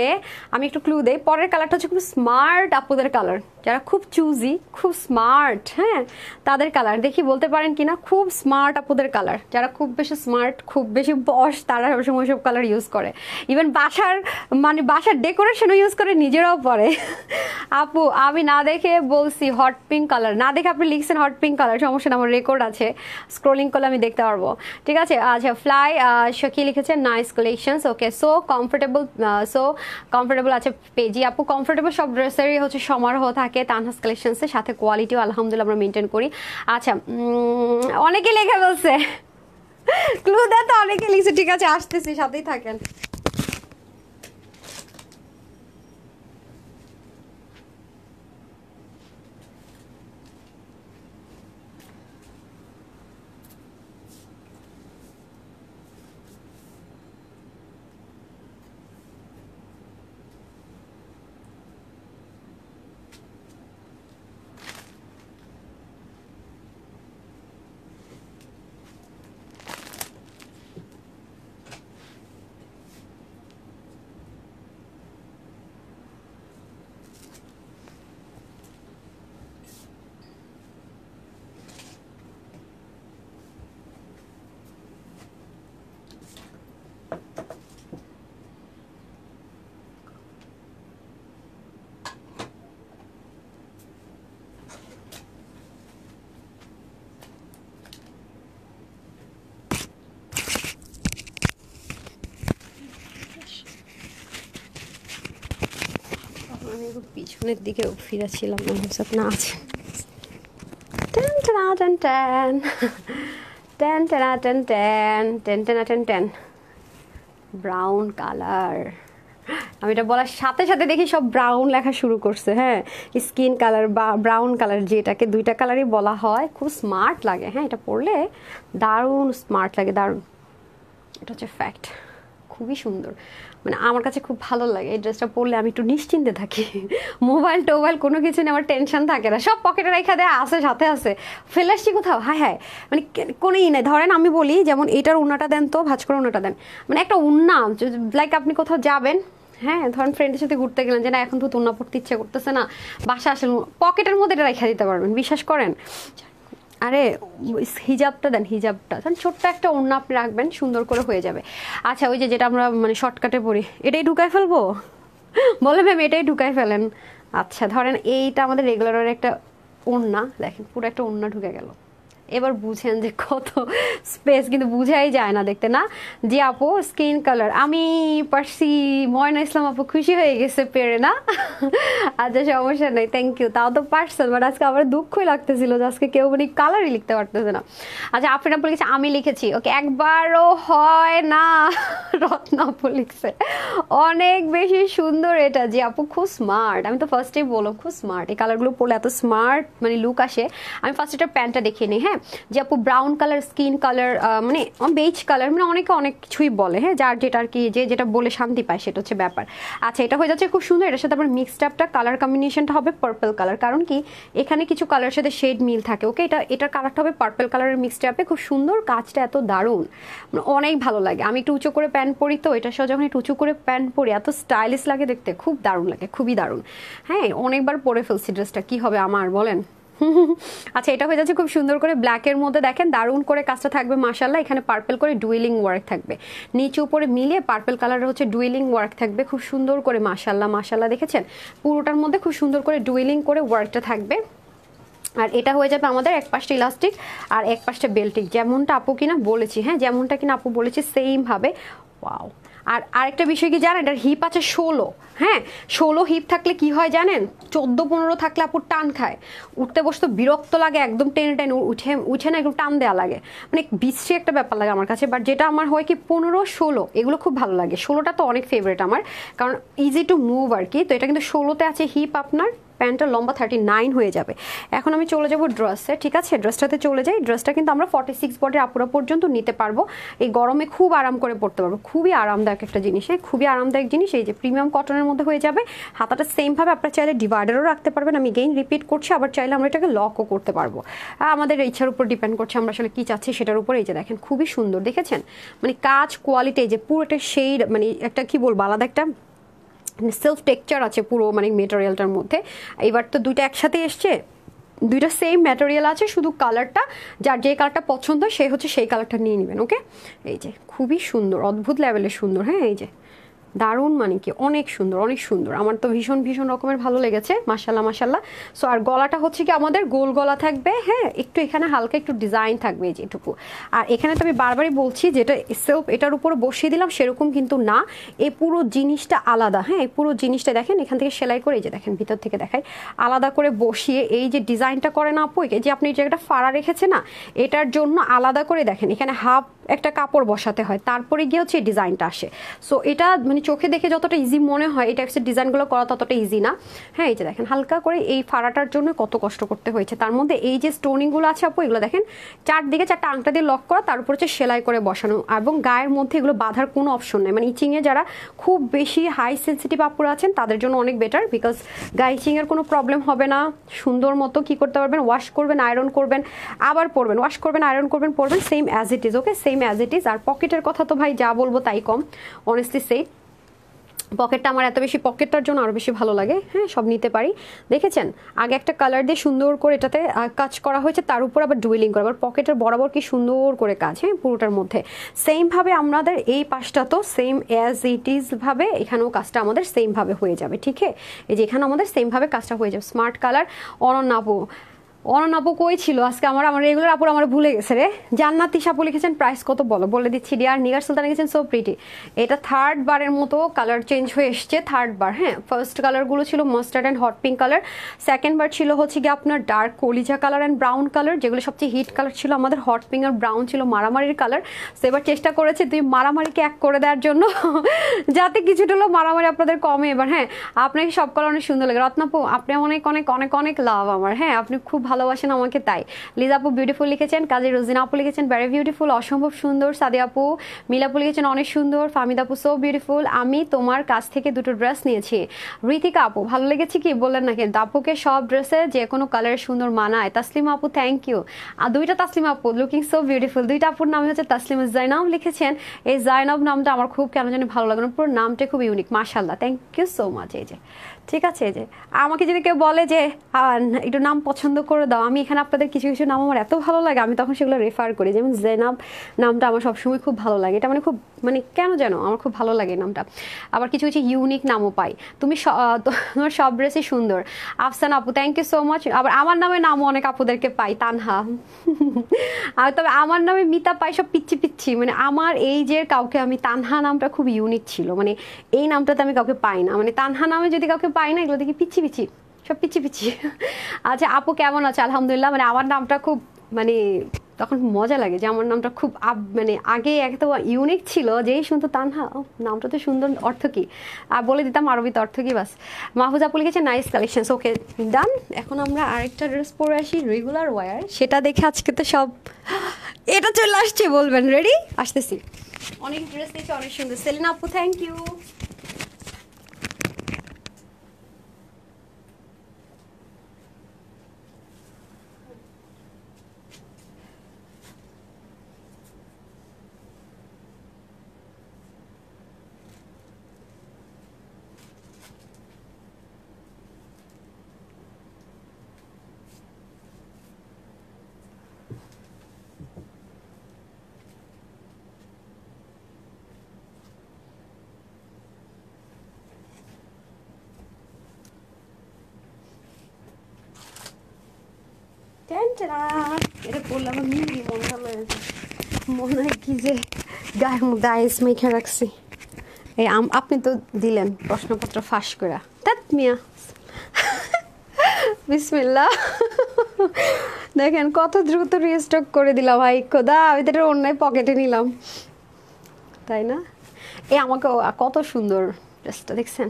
আমি একটু ক্লু দেই, পরের কালারটা হচ্ছে খুব স্মার্ট আপুদের কালার, যারা খুব চুজি, খুব স্মার্ট, হ্যাঁ তাদের কালার। দেখি বলতে পারেন কিনা, খুব স্মার্ট আপুদের কালার, যারা খুব বেশি স্মার্ট, খুব বেশি বস, তারা সবসময় সব কালার ইউজ করে। ইভেন বাসার ডেকোরেশনও ইউজ করে, নিজেরাও পরে। আপু আমি না দেখে বলছি হট পিঙ্ক কালার, না দেখে আপনি লিখছেন হট পিঙ্ক কালার, সমস্যা না, আমার রেকর্ড আছে, স্ক্রোলিং করলে আমি দেখতে পারবো, ঠিক আছে। আচ্ছা ফ্লাই কি লিখেছে, নাইস কালেকশনস, ওকে। সো কমফোর্টেবল আছে পেজি আপু, কমফোর্টেবল সব ড্রেসেরই হচ্ছে সমারোহ থাকে তানহাস কালেকশনসের সাথে, কোয়ালিটিও আলহামদুলিল্লাহ আমরা মেনটেন করি। আচ্ছা অনেকে লেখা বলছে, ক্লু দেয় তো অনেকে লিখছে, ঠিক আছে আসতেছি, সাথেই থাকেন। আমি পিছনের দিকে ফিরেছিলাম, না আছে। ব্রাউন কালার, আমি এটা বলার সাথে সাথে দেখি সব ব্রাউন লেখা শুরু করছে, হ্যাঁ স্কিন কালার বা ব্রাউন কালার, যেটাকে দুইটা কালারই বলা হয়, খুব স্মার্ট লাগে, হ্যাঁ এটা পরলে দারুণ স্মার্ট লাগে, দারুণ, এটা হচ্ছে ফ্যাক্ট, খুবই সুন্দর, মানে আমার কাছে খুব ভালো লাগে এই ড্রেসটা পরলে, আমি একটু নিশ্চিন্তে থাকি, মোবাইল টোবাইল কোনো কিছু নিয়ে আমার টেনশন থাকে না, সব পকেটে রেখা দেয়, আছে সাথে আছে, ফেলে আসছি কোথাও, হ্যাঁ মানে কোনো নেই। ধরেন আমি বলি যেমন এটার উন্নাটা দেন তো, ভাঁজ করে উন্নাটা দেন, মানে একটা উন্না, লাইক আপনি কোথাও যাবেন, হ্যাঁ ধরেন ফ্রেন্ডের সাথে ঘুরতে গেলেন, যে না এখন তো উন্না পড়তে ইচ্ছে করতেছে না, বাসা আসেন, পকেটের মধ্যে এটা রেখে দিতে পারবেন, বিশ্বাস করেন। আরে হিজাবটা দেন, হিজাবটা ছোট্ট একটা ওড়না আপনি রাখবেন, সুন্দর করে হয়ে যাবে। আচ্ছা ওই যে যেটা আমরা মানে শর্টকাটে পড়ি, এটাই ঢুকায় ফেলবো, বলে ম্যাম এটাই ঢুকায় ফেলেন। আচ্ছা ধরেন এইটা আমাদের রেগুলারের একটা ওড়না, দেখেন পুরো একটা ওড়না ঢুকে গেল, এবার বুঝেন যে কত স্পেস, কিন্তু বুঝাই যায় না দেখতে না। জি আপু স্কিন কালার আমি পারছি, ময়না ইসলাম আপু খুশি হয়ে গেছে পেরে না। আচ্ছা সমস্যা নেই, থ্যাংক ইউ। তাও তো পারছেন, বাট আজকে আমার দুঃখই লাগতেছিল যে আজকে কেউ মানে কালারই লিখতে পারতেছে না। আচ্ছা আফরিন আপু লিখেছে আমি লিখেছি, ওকে একবারও হয় না। রত্না আপু লিখছে অনেক বেশি সুন্দর এটা। জি আপু খুব স্মার্ট, আমি তো ফার্স্টেই বললাম খুব স্মার্ট, এই কালারগুলো পরলে এত স্মার্ট মানে লুক আসে। আমি ফার্স্ট এটার প্যান্টটা দেখিয়ে নিই। হ্যাঁ যে আপু ব্রাউন কালার, স্কিন কালার, মানে বেজ কালার, মানে অনেকে অনেক কিছুই বলে। হ্যাঁ যার যেটা আর কি, যে যেটা বলে শান্তি পায় সেটা হচ্ছে ব্যাপার। আচ্ছা এটা হয়ে যাচ্ছে খুব সুন্দর, এটার সাথে আবার মিক্সড আপটা কালার কম্বিনেশনটা হবে পার্পল কালার, কারণ কি এখানে কিছু কালারের সাথে শেড মিল থাকে। ওকে এটার কালারটা হবে পার্পল কালারের মিক্সড আপে, খুব সুন্দর, কাজটা এত দারুণ, মানে অনেক ভালো লাগে। আমি একটু উঁচু করে প্যান্ট পরি, তো এটার সাথে যখন একটু উঁচু করে প্যান্ট পরি এত স্টাইলিশ লাগে দেখতে, খুব দারুণ লাগে, খুবই দারুণ। হ্যাঁ অনেকবার পরে ফেলছি ড্রেসটা, কি হবে আমার বলেন। আচ্ছা এটা হয়ে যাচ্ছে খুব সুন্দর করে ব্ল্যাকের মধ্যে, দেখেন দারুণ করে কাজটা থাকবে মাশাআল্লাহ। এখানে পার্পল করে ডুয়েলিং ওয়ার্ক থাকবে, নিচে উপরে মিলিয়ে পার্পল কালারের হচ্ছে ডুয়েলিং ওয়ার্ক থাকবে খুব সুন্দর করে মাশাআল্লাহ মাশাআল্লাহ। দেখেছেন পুরোটার মধ্যে খুব সুন্দর করে ডুয়েলিং করে ওয়ার্কটা থাকবে। আর এটা হয়ে যাবে আমাদের এক পাশটা ইলাস্টিক আর এক পাশটা বেল্টিক, যেমনটা আপু কিনা বলেছি। হ্যাঁ যেমনটা কিনা আপু বলেছি সেম ভাবে। ওয়াও, আর আরেকটা বিষয় কি জানেন, এটার হিপ আছে 16। হ্যাঁ 16 হিপ থাকলে কি হয় জানেন, 14-15 থাকলে আপুর টান খায়, উঠতে বসতে বিরক্ত লাগে, একদম টেনে টেনে উঠে না, একটু টান দেওয়া লাগে, মানে বিশ্রী একটা ব্যাপার লাগে আমার কাছে। বাট যেটা আমার হয় কি 15-16 এগুলো খুব ভালো লাগে। 16টা তো অনেক ফেভারিট আমার, কারণ ইজি টু মুভ আর কি। তো এটা কিন্তু 16তে আছে হিপ আপনার, প্যান্টের লম্বা 39 হয়ে যাবে। এখন আমি চলে যাব ড্রেসে, ঠিক আছে ড্রেসটাতে চলে যাই। ড্রেসটা কিন্তু আমরা 46 বডির আপুরা পর্যন্ত নিতে পারবো, এই গরমে খুব আরাম করে পড়তে পারবো, খুবই আরামদায়ক একটা জিনিস। হ্যাঁ খুবই আরামদায়ক জিনিস, এই যে প্রিমিয়াম কটনের মধ্যে হয়ে যাবে। হাতাটা সেম ভাবে আপনারা চাইলে ডিভাইডারও রাখতে পারবেন, আমি গেইন রিপিট করছি, আবার চাইলে আমরা এটাকে লকও করতে পারবো। আমাদের ইচ্ছার উপর ডিপেন্ড করছে আমরা আসলে কি চাচ্ছি সেটার উপর। এই যে দেখেন খুবই সুন্দর, দেখেছেন মানে কাজ কোয়ালিটি, এই যে পুরো একটা শেড, মানে একটা কি বলবো আলাদা একটা সেলফ টেক্সচার আছে পুরো মানে মেটেরিয়ালটার মধ্যে। এবার তো দুইটা একসাথে এসছে, দুইটা সেম ম্যাটেরিয়াল আছে, শুধু কালারটা যার যে কালারটা পছন্দ সে হচ্ছে সেই কালারটা নিয়ে নেবেন। ওকে এই যে খুবই সুন্দর, অদ্ভুত লেভেলের সুন্দর। হ্যাঁ এই যে দারুণ, মানে কি অনেক সুন্দর অনেক সুন্দর, আমার তো ভীষণ ভীষণ রকমের ভালো লেগেছে মাশাল্লাহ মাশাল্লাহ। সো আর গলাটা হচ্ছে কি আমাদের গোল গলা থাকবে। হ্যাঁ একটু এখানে হালকা একটু ডিজাইন থাকবে এই যেটুকু। আর এখানে তো আমি বারবারই বলছি যেটা সেলফ এটার উপর বসিয়ে দিলাম সেরকম কিন্তু না, এই পুরো জিনিসটা আলাদা। হ্যাঁ এই পুরো জিনিসটা দেখেন এখান থেকে সেলাই করে, এই যে দেখেন ভিতর থেকে দেখাই, আলাদা করে বসিয়ে এই যে ডিজাইনটা করে না আপু, যে আপনি যে একটা ফাড়া রেখেছে না, এটার জন্য আলাদা করে দেখেন এখানে হাফ একটা কাপড় বসাতে হয়, তারপরে গিয়ে হচ্ছে এই ডিজাইনটা আসে। সো এটা মানে চোখে দেখে যতটা ইজি মনে হয় এই টাইপসের ডিজাইনগুলো করা ততটা ইজি না। হ্যাঁ এই যে দেখেন হালকা করে এই ফাড়াটার জন্য কত কষ্ট করতে হয়েছে। তার মধ্যে এই যে স্টোনিংগুলো আছে আপু, এগুলো দেখেন চারদিকে 4টা আংটা দিয়ে লক করা, তার উপর হচ্ছে সেলাই করে বসানো, এবং গায়ের মধ্যে এগুলো বাঁধার কোনো অপশন নেই। মানে ইচিংয়ে যারা খুব বেশি হাই সেন্সিটিভ আপুরা আছেন তাদের জন্য অনেক বেটার, বিকজ গায়ে ইচিংয়ের কোনো প্রবলেম হবে না। সুন্দর মতো কী করতে পারবেন, ওয়াশ করবেন, আয়রন করবেন, আবার পরবেন, ওয়াশ করবেন, আয়রন করবেন, পরবেন, same as it is. Okay same as it is. আর পকেটের কথা তো ভাই যা বলবো তাই কম, অনেস্টলি সেই পকেটটা আমার এত বেশি, পকেটটার জন্য আরও বেশি ভালো লাগে। হ্যাঁ সব নিতে পারি। দেখেছেন আগে একটা কালার দিয়ে সুন্দর করে এটাতে কাজ করা হয়েছে, তার উপর আবার ডুয়েলিং করা, আবার পকেটের বরাবর কি সুন্দর করে কাজ। হ্যাঁ পুরোটার মধ্যে সেমভাবে আমাদের এই পাশটা তো সেম অ্যাজ ইট ইজ ভাবে এখানেও কাজটা আমাদের সেমভাবে হয়ে যাবে। ঠিক আছে এই যে এখানে আমাদের সেমভাবে কাজটা হয়ে যাবে। Smart colour. অনন্যাপু, অনন্যাপু কই ছিল আজকে, আমার রেগুলার আপুর আমার ভুলে গেছে রে। জান্নাতি সাপু লিখেছেন প্রাইস কত বলো, বলে দিচ্ছি ডিয়ার। নিগার সুলতান লিখেছেন সো প্রিটি, এটা 3rd বারের মতো কালার চেঞ্জ হয়ে এসছে, 3rd বার। হ্যাঁ ফার্স্ট কালারগুলো ছিল mustard and hot pink colour, 2nd বার ছিল হচ্ছে কি আপনার ডার্ক কলিজা কালার অ্যান্ড ব্রাউন কালার, যেগুলো সবচেয়ে হিট কালার ছিল আমাদের হট পিঙ্ক আর ব্রাউন ছিল মারামারির কালার। সো এবার চেষ্টা করেছে তুই মারামারিকে এক করে দেওয়ার জন্য যাতে কিছুটা হলো মারামারি আপনাদের কমে এবার। হ্যাঁ আপনাকে সব কালার অনেক সুন্দর লাগে রত্নাপু, আপনি অনেক অনেক অনেক অনেক লাভ আমার। হ্যাঁ আপনি খুব ভালোবাসেন আমাকে তাই। লিজা আপু বিউটিফুল লিখেছেন, কাজী রোজিনা আপু লিখেছেন ভেরি বিউটিফুল, অসম্ভব সুন্দর। সাদিয়া আপু, মিলাপু লিখেছেন অনেক সুন্দর। ফাহমিদা আপু সো বিউটিফুল, আমি তোমার কাছ থেকে 2টো ড্রেস নিয়েছি। ঋতিকা আপু ভালো লেগেছে কি বললেন না, কিন্তু আপুকে সব ড্রেসে যে কোনো কালারের সুন্দর মানায়। তাসলিমা আপু থ্যাংক ইউ। আর 2টা তাসলিমা আপু লুকিং সো বিউটিফুল, 2টা আপুর নাম হচ্ছে তাসলিমা। জাইনাব লিখেছেন, এই জাইনাব নামটা আমার খুব কেন জানি ভালো লাগে, পুরো নামটা খুব ইউনিক মাশাআল্লাহ, থ্যাংক ইউ সো মাচ। এই যে ঠিক আছে, যে আমাকে যদি কেউ বলে যে একটু নাম পছন্দ করে দাও, আমি এখানে আপনাদের কিছু কিছু নাম আমার এত ভালো লাগে, আমি তখন সেগুলো রেফার করি। যেমন জেনাব নামটা আমার সবসময় খুব ভালো লাগে, এটা মানে খুব মানে কেন যেন আমার খুব ভালো লাগে নামটা। আবার কিছু কিছু ইউনিক নামও পাই। তোমার সব ড্রেসই সুন্দর। আফসানা আপু থ্যাংক ইউ সো মাচ। আবার আমার নামে নামও অনেক আপুদেরকে পাই, তানহা। আর তবে আমার নামে মিতা পাই সব পিচ্ছি পিচ্ছি, মানে আমার এই যে কাউকে আমি, তানহা নামটা খুব ইউনিক ছিল, মানে এই নামটাতে আমি কাউকে পাই না, মানে তানহা নামে যদি কাউকে পাই না, এগুলো দেখি পিচ্ছি পিচ্ছি, সব পিচ্ছি পিচ্ছি। আচ্ছা আপু কেমন আছে? আলহামদুলিল্লাহ। মানে আমার নামটা খুব মানে তখন মজা লাগে যে আমার নামটা খুব মানে আগে এত ইউনিক ছিল, যেই শুনতো তানহা, নামটা তো সুন্দর, অর্থ কি? আর বলে দিতাম আরবিতে অর্থ কি, বাস। মাহফুজ আপু লিখেছে নাইস কালেকশন। ওকে ডান। এখন আমরা আরেকটা ড্রেস পরে আসি, রেগুলার ওয়্যার, সেটা দেখে আজকে তো সব এটা চলে আসছে, বলবেন রেডি? আসতেছি। অনেক ড্রেস দেখে অনেক সুন্দর। সেলিনা আপু থ্যাংক ইউ। এটা বললাম আমি, মন ভালো হয়েছে, মনে হয় কি যে গায়ের মধ্যে আইস মেখে রাখছি। এই আপনি তো দিলেন প্রশ্নপত্র ফাঁস করে, তাত মিয়া। বিসমিল্লাহ। দেখেন কত দ্রুত রিস্টক করে দিলাম, ভাই খোদা, আমি তো এটা অন্যায় পকেটে নিলাম, তাই না? এই আমাকে কত সুন্দর ড্রেসটা দেখছেন,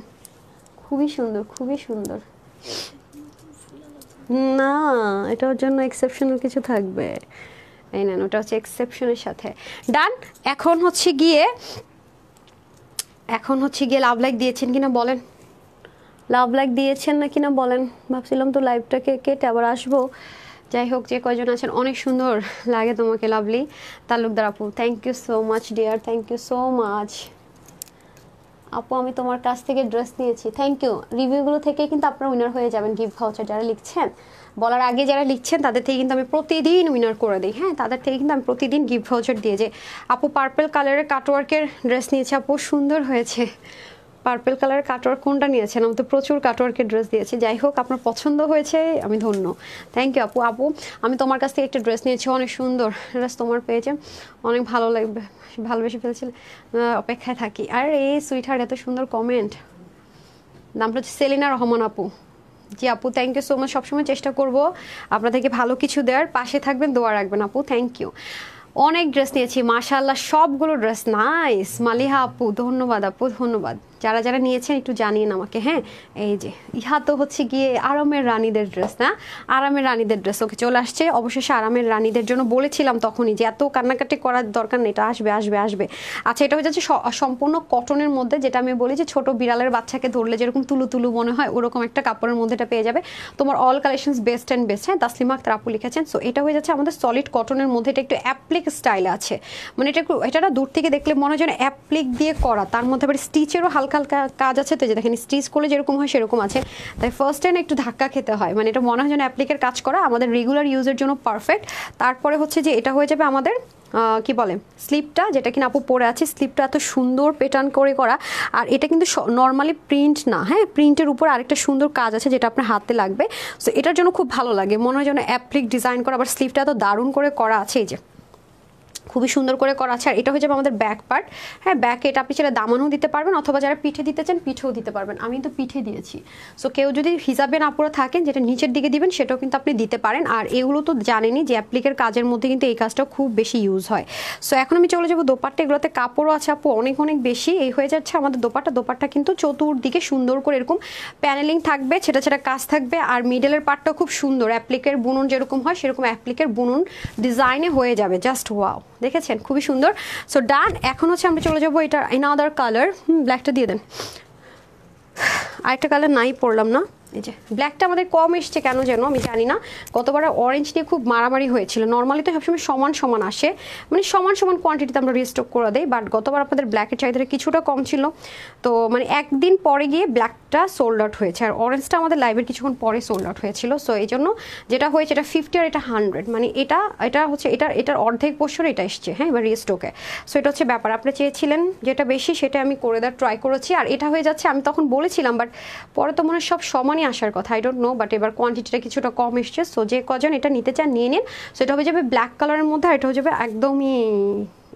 খুবই সুন্দর, খুবই সুন্দর। না, এটার জন্য এক্সেপশনাল কিছু থাকবে। এই নেন, ওটা হচ্ছে এক্সেপশনের সাথে। ডান। এখন হচ্ছে গিয়ে লাভ লাইক দিয়েছেন কিনা বলেন, লাভ লাইক দিয়েছেন না কিনা বলেন। ভাবছিলাম তো লাইভটাকে কেটে আবার আসবো। যাই হোক, যে কয়জন আছেন, অনেক সুন্দর লাগে তোমাকে লাভলি। তালুকদার আপু thank you so much dear, thank you so much. আপু আমি তোমার কাছ থেকে ড্রেস নিয়েছি, থ্যাংক ইউ। রিভিউগুলো থেকে কিন্তু আপনারা উইনার হয়ে যাবেন গিফট ভাউচার। যারা লিখছেন, বলার আগে যারা লিখছেন, তাদের থেকে কিন্তু আমি প্রতিদিন উইনার করে দিই। হ্যাঁ, তাদের থেকে কিন্তু আমি প্রতিদিন গিফট ভাউচার দিয়ে যে আপু পার্পল কালারের কাটওয়ার্কের ড্রেস নিয়েছে, আপু সুন্দর হয়েছে। পার্পল কালারের কাটওয়ার্ক কোনটা নিয়েছেন? আমি তো প্রচুর কাটওয়ার্কের ড্রেস দিয়েছি। যাই হোক, আপনার পছন্দ হয়েছে, আমি ধন্য। থ্যাংক ইউ আপু। আপু আমি তোমার কাছ থেকে একটা ড্রেস নিয়েছি, অনেক সুন্দর ড্রেস, তোমার পেয়েছে অনেক ভালো লাগবে, ভালোবেসে ফেলছিলে, অপেক্ষায় থাকি। আর এই সুইটহার্ট, এত সুন্দর কমেন্ট। নামটা হচ্ছে সেলিনা রহমান আপু। জি আপু থ্যাংক ইউ সো মাচ। সবসময় চেষ্টা করব আপনাদেরকে ভালো কিছু দেওয়ার, পাশে থাকবেন, দোয়া রাখবেন আপু, থ্যাংক ইউ। অনেক ড্রেস নিয়েছি মাশাআল্লাহ, সবগুলো ড্রেস নাইস। মালিহা আপু ধন্যবাদ আপু, ধন্যবাদ। যারা যারা নিয়েছেন একটু জানিয়েন আমাকে। হ্যাঁ, এই যে ইহা তো হচ্ছে গিয়ে আরামের রানীদের ড্রেস না, আরামের রানীদের ড্রেস। ওকে চলে আসছে অবশেষে আরামের রানীদের জন্য। বলেছিলাম তখনই যে এত কান্নাকাটি করার দরকার নেই, এটা আসবে আসবে আসবে। আচ্ছা, এটা হয়ে যাচ্ছে সম্পূর্ণ কটনের মধ্যে, যেটা আমি বলি যে ছোট বিড়ালের বাচ্চাকে ধরলে যেরকম তুলু তুলু মনে হয়, ওরকম একটা কাপড়ের মধ্যে এটা পেয়ে যাবে তোমার। All collections best and best. হ্যাঁ, তাসলিমা আক্তার আপু লিখেছেন। সো এটা হয়ে যাচ্ছে আমাদের সলিড কটনের মধ্যে, এটা একটু অ্যাপ্লিক স্টাইলে আছে, মানে এটা একটু, এটা দূর থেকে দেখলে মনে হয় যেন অ্যাপ্লিক দিয়ে করা, তার মধ্যে আবার স্টিচেরও হালকা হালকা কাজ আছে। তো যে দেখেন স্টিচ করলে যেরকম হয় সেরকম আছে, তাই ফার্স্ট টাইম একটু ধাক্কা খেতে হয়, মানে এটা মনে হয় যেন অ্যাপ্লিকের কাজ করা, আমাদের রেগুলার ইউজের জন্য পারফেক্ট। তারপরে হচ্ছে যে এটা হয়ে যাবে আমাদের কি বলে স্লিপটা, যেটা কিনা আপু পরে আছে, স্লিপটা এত সুন্দর প্যাটার্ন করে করা। আর এটা কিন্তু নর্মালি প্রিন্ট না, হ্যাঁ, প্রিন্টের উপর আরেকটা সুন্দর কাজ আছে যেটা আপনার হাতে লাগবে। সো এটার জন্য খুব ভালো লাগে, মনে হয় যেন অ্যাপ্লিক ডিজাইন করা, আবার স্লিপটা এত দারুণ করে করা আছে, এই যে খুবই সুন্দর করে করা আছে। আর এটা হয়ে যাবে আমাদের ব্যাক পার্ট। হ্যাঁ, ব্যাকে এটা আপনি চাইলে দামানও দিতে পারবেন, অথবা যারা পিঠে দিতে চান পিঠেও দিতে পারবেন। আমি তো পিঠে দিয়েছি। সো কেউ যদি হিসাবে না পরে থাকেন, যেটা নিচের দিকে দিবেন, সেটাও কিন্তু আপনি দিতে পারেন। আর এগুলো তো জানেনই যে অ্যাপ্লিকের কাজের মধ্যে কিন্তু এই কাজটা খুব বেশি ইউজ হয়। সো এখন আমি চলে যাবো দোপাট্টা। এগুলোতে কাপড়ও আছে আপু অনেক অনেক বেশি। এই হয়ে যাচ্ছে আমাদের দোপাট্টা। দোপাট্টা কিন্তু চতুর্দিকে সুন্দর করে এরকম প্যানেলিং থাকবে, ছেটা ছেটা কাজ থাকবে। আর মিডলের পার্টটাও খুব সুন্দর, অ্যাপ্লিকের বুনন যেরকম হয় সেরকম অ্যাপ্লিকের বুনন ডিজাইনে হয়ে যাবে। জাস্ট ওয়াও, দেখেছেন খুবই সুন্দর। সো ডান। এখন হচ্ছে আমরা চলে যাবো এটা অ্যানাদার কালার। ব্ল্যাকটা দিয়ে দেন, আরেকটা কালার নাই পড়লাম না। এই যে ব্ল্যাকটা আমাদের কম এসছে কেন যেন, আমি জানি না। গতবার অরেঞ্জ নিয়ে খুব মারামারি হয়েছিল। নর্মালি তো সবসময় সমান সমান আসে, মানে সমান সমান কোয়ান্টিটিতে আমরা রিস্টক করে দিই, বাট গতবার আপনাদের ব্ল্যাকের চাহিদাটা কিছুটা কম ছিল। তো মানে একদিন পরে গিয়ে ব্ল্যাকটা ব্ল্যাকটা সোল্ড আউট হয়েছে, আর অরেঞ্জটা আমাদের লাইভের কিছুক্ষণ পরে সোল্ড আউট হয়েছিল। সো এই জন্য যেটা হয়েছে এটা 50 আর এটা 100, মানে এটা হচ্ছে এটার অর্ধেক পোর্শন এটা এসছে, হ্যাঁ, এবার রিস্টকে। সো এটা হচ্ছে ব্যাপার, আপনি চেয়েছিলেন যেটা বেশি সেটা আমি করে দেওয়ার ট্রাই করেছি, আর এটা হয়ে যাচ্ছে আমি তখন বলেছিলাম, বাট পরে তো মনে হয় সব সমানই আসার কথা, আই ডোন্ট নো, বাট এবার কোয়ান্টিটিটা কিছুটা কম এসছে। সো যে কজন এটা নিতে চান নিয়ে নিন। সো এটা হয়ে যাবে ব্ল্যাক কালারের মধ্যে, আর এটা হয়ে যাবে